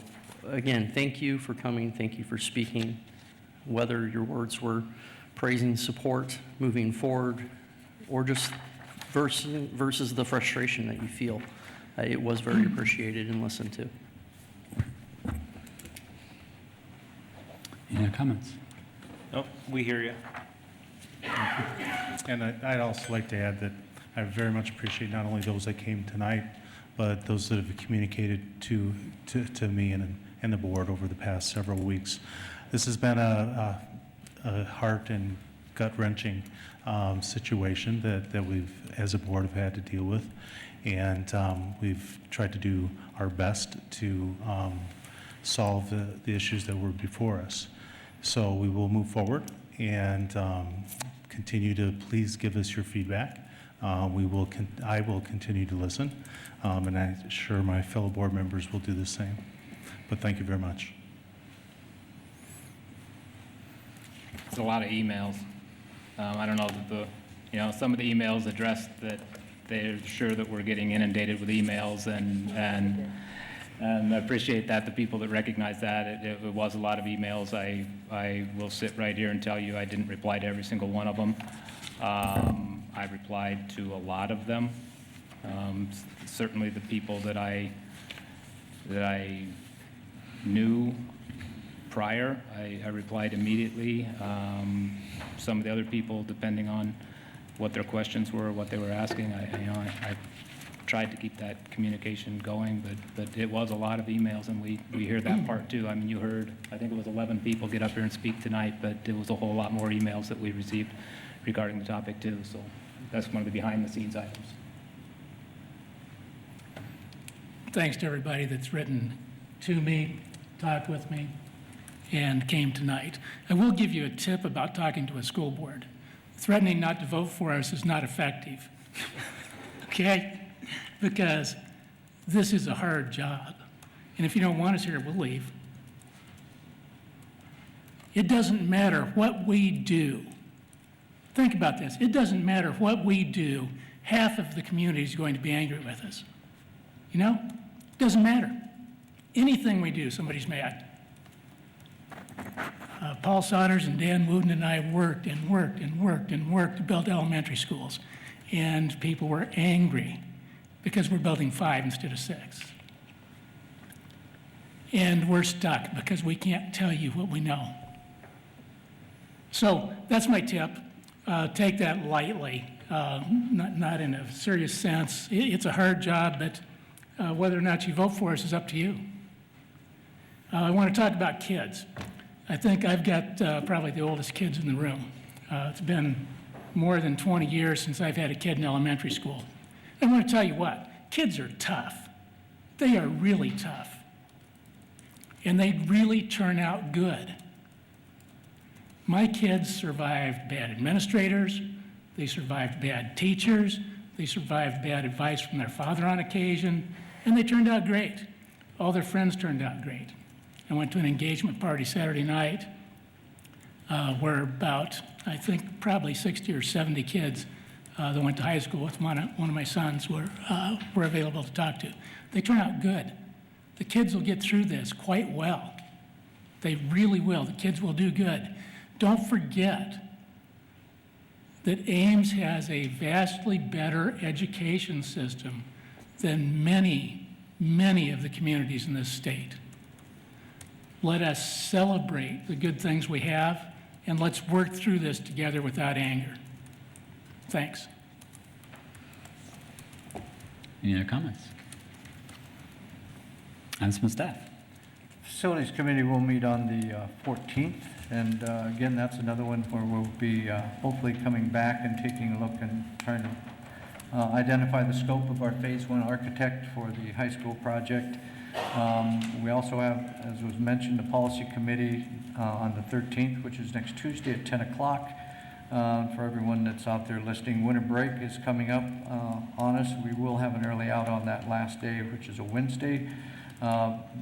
Speaker 4: again, thank you for coming. Thank you for speaking. Whether your words were praising support, moving forward, or just versus the frustration that you feel, it was very appreciated and listened to.
Speaker 1: Any other comments?
Speaker 17: Oh, we hear you.
Speaker 19: And I'd also like to add that I very much appreciate not only those that came tonight, but those that have communicated to me and the board over the past several weeks. This has been a heart and gut-wrenching situation that we've, as a board, have had to deal with. And we've tried to do our best to solve the issues that were before us. So we will move forward and continue to please give us your feedback. I will continue to listen, and I'm sure my fellow board members will do the same. But thank you very much.
Speaker 2: It's a lot of emails. I don't know that some of the emails addressed that they're sure that we're getting inundated with emails, and I appreciate that, the people that recognize that. It was a lot of emails. I will sit right here and tell you I didn't reply to every single one of them. I replied to a lot of them. Certainly the people that I knew prior, I replied immediately. Some of the other people, depending on what their questions were, what they were asking, I tried to keep that communication going, but it was a lot of emails, and we hear that part too. I mean, you heard, I think it was 11 people get up here and speak tonight, but it was a whole lot more emails that we received regarding the topic too, so that's one of the behind-the-scenes items.
Speaker 20: Thanks to everybody that's written to me, talked with me, and came tonight. I will give you a tip about talking to a school board. Threatening not to vote for us is not effective, okay? Because this is a hard job. And if you don't want us here, we'll leave. It doesn't matter what we do. Think about this. It doesn't matter what we do. Half of the community is going to be angry with us. You know? It doesn't matter. Anything we do, somebody's mad. Paul Saunders and Dan Wooten and I worked to build elementary schools. And people were angry because we're building 5 instead of 6. And we're stuck because we can't tell you what we know. So that's my tip. Take that lightly, not in a serious sense. It's a hard job, but whether or not you vote for us is up to you. I want to talk about kids. I think I've got probably the oldest kids in the room. It's been more than 20 years since I've had a kid in elementary school. I want to tell you what, kids are tough. They are really tough. And they really turn out good. My kids survived bad administrators, they survived bad teachers, they survived bad advice from their father on occasion, and they turned out great. All their friends turned out great. I went to an engagement party Saturday night where about, I think, probably 60 or 70 kids that went to high school with one of my sons were available to talk to. They turn out good. The kids will get through this quite well. They really will. The kids will do good. Don't forget that Ames has a vastly better education system than many, many of the communities in this state. Let us celebrate the good things we have, and let's work through this together without anger. Thanks.
Speaker 1: Any other comments? Items from staff.
Speaker 5: Facilities Committee will meet on the 14th, and again, that's another one where we'll be hopefully coming back and taking a look and trying to identify the scope of our Phase 1 architect for the high school project. We also have, as was mentioned, the Policy Committee on the 13th, which is next Tuesday at 10 o'clock. For everyone that's out there listening, winter break is coming up on us. We will have an early out on that last day, which is a Wednesday,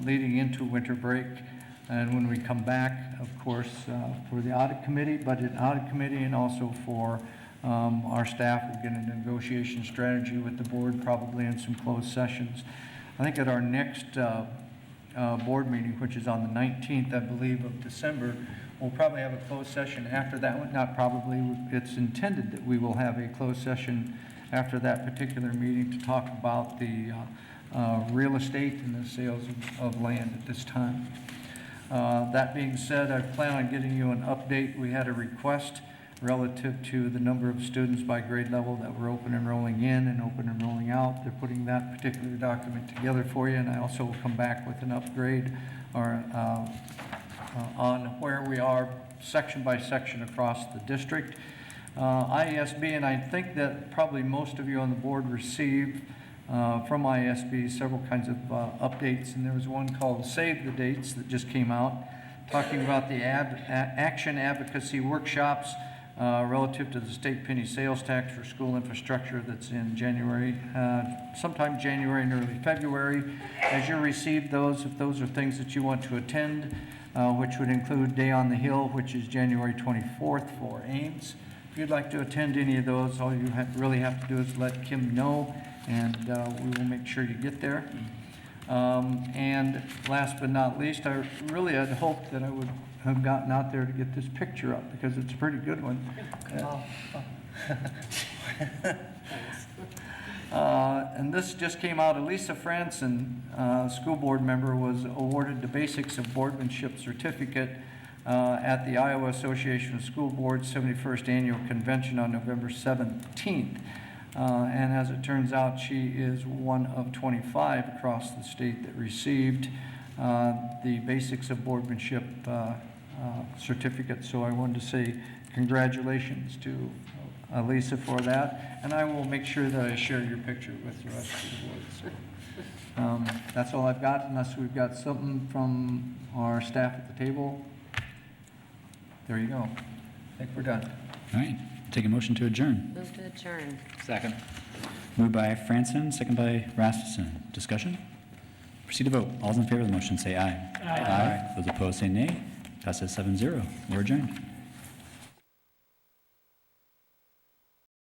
Speaker 5: leading into winter break. And when we come back, of course, for the Audit Committee, Budget and Audit Committee, and also for our staff, we'll get a negotiation strategy with the board, probably in some closed sessions. I think at our next board meeting, which is on the 19th, I believe, of December, we'll probably have a closed session after that one. Not probably, it's intended that we will have a closed session after that particular meeting to talk about the real estate and the sales of land at this time. That being said, I plan on getting you an update. We had a request relative to the number of students by grade level that were open enrolling in and open enrolling out. They're putting that particular document together for you, and I also will come back with an upgrade or on where we are section by section across the district. ISB, and I think that probably most of you on the board received from ISB several kinds of updates, and there was one called Save the Dates that just came out, talking about the action advocacy workshops relative to the state penny sales tax for school infrastructure that's in January, sometime January and early February. As you receive those, if those are things that you want to attend, which would include Day on the Hill, which is January 24th for Ames. If you'd like to attend any of those, all you really have to do is let Kim know, and we will make sure you get there. And last but not least, I really had hoped that I would have gotten out there to get this picture up, because it's a pretty good one. And this just came out. Elisa Franson, school board member, was awarded the Basics of Boardmanship Certificate at the Iowa Association of School Boards 71st Annual Convention on November 17th. And as it turns out, she is one of 25 across the state that received the Basics of Boardmanship certificate. So I wanted to say congratulations to Lisa for that, and I will make sure that I share your picture with the rest of the board. So, that's all I've got, unless we've got something from our staff at the table. There you go. I think we're done.
Speaker 1: All right, take a motion to adjourn.
Speaker 18: Move to adjourn.
Speaker 2: Second.
Speaker 1: Moved by Franson, second by Rasmussen. Discussion? Proceed to vote. All those in favor of the motion say aye. Aye. Those opposed say nay. Passes 7-0. We're adjourned.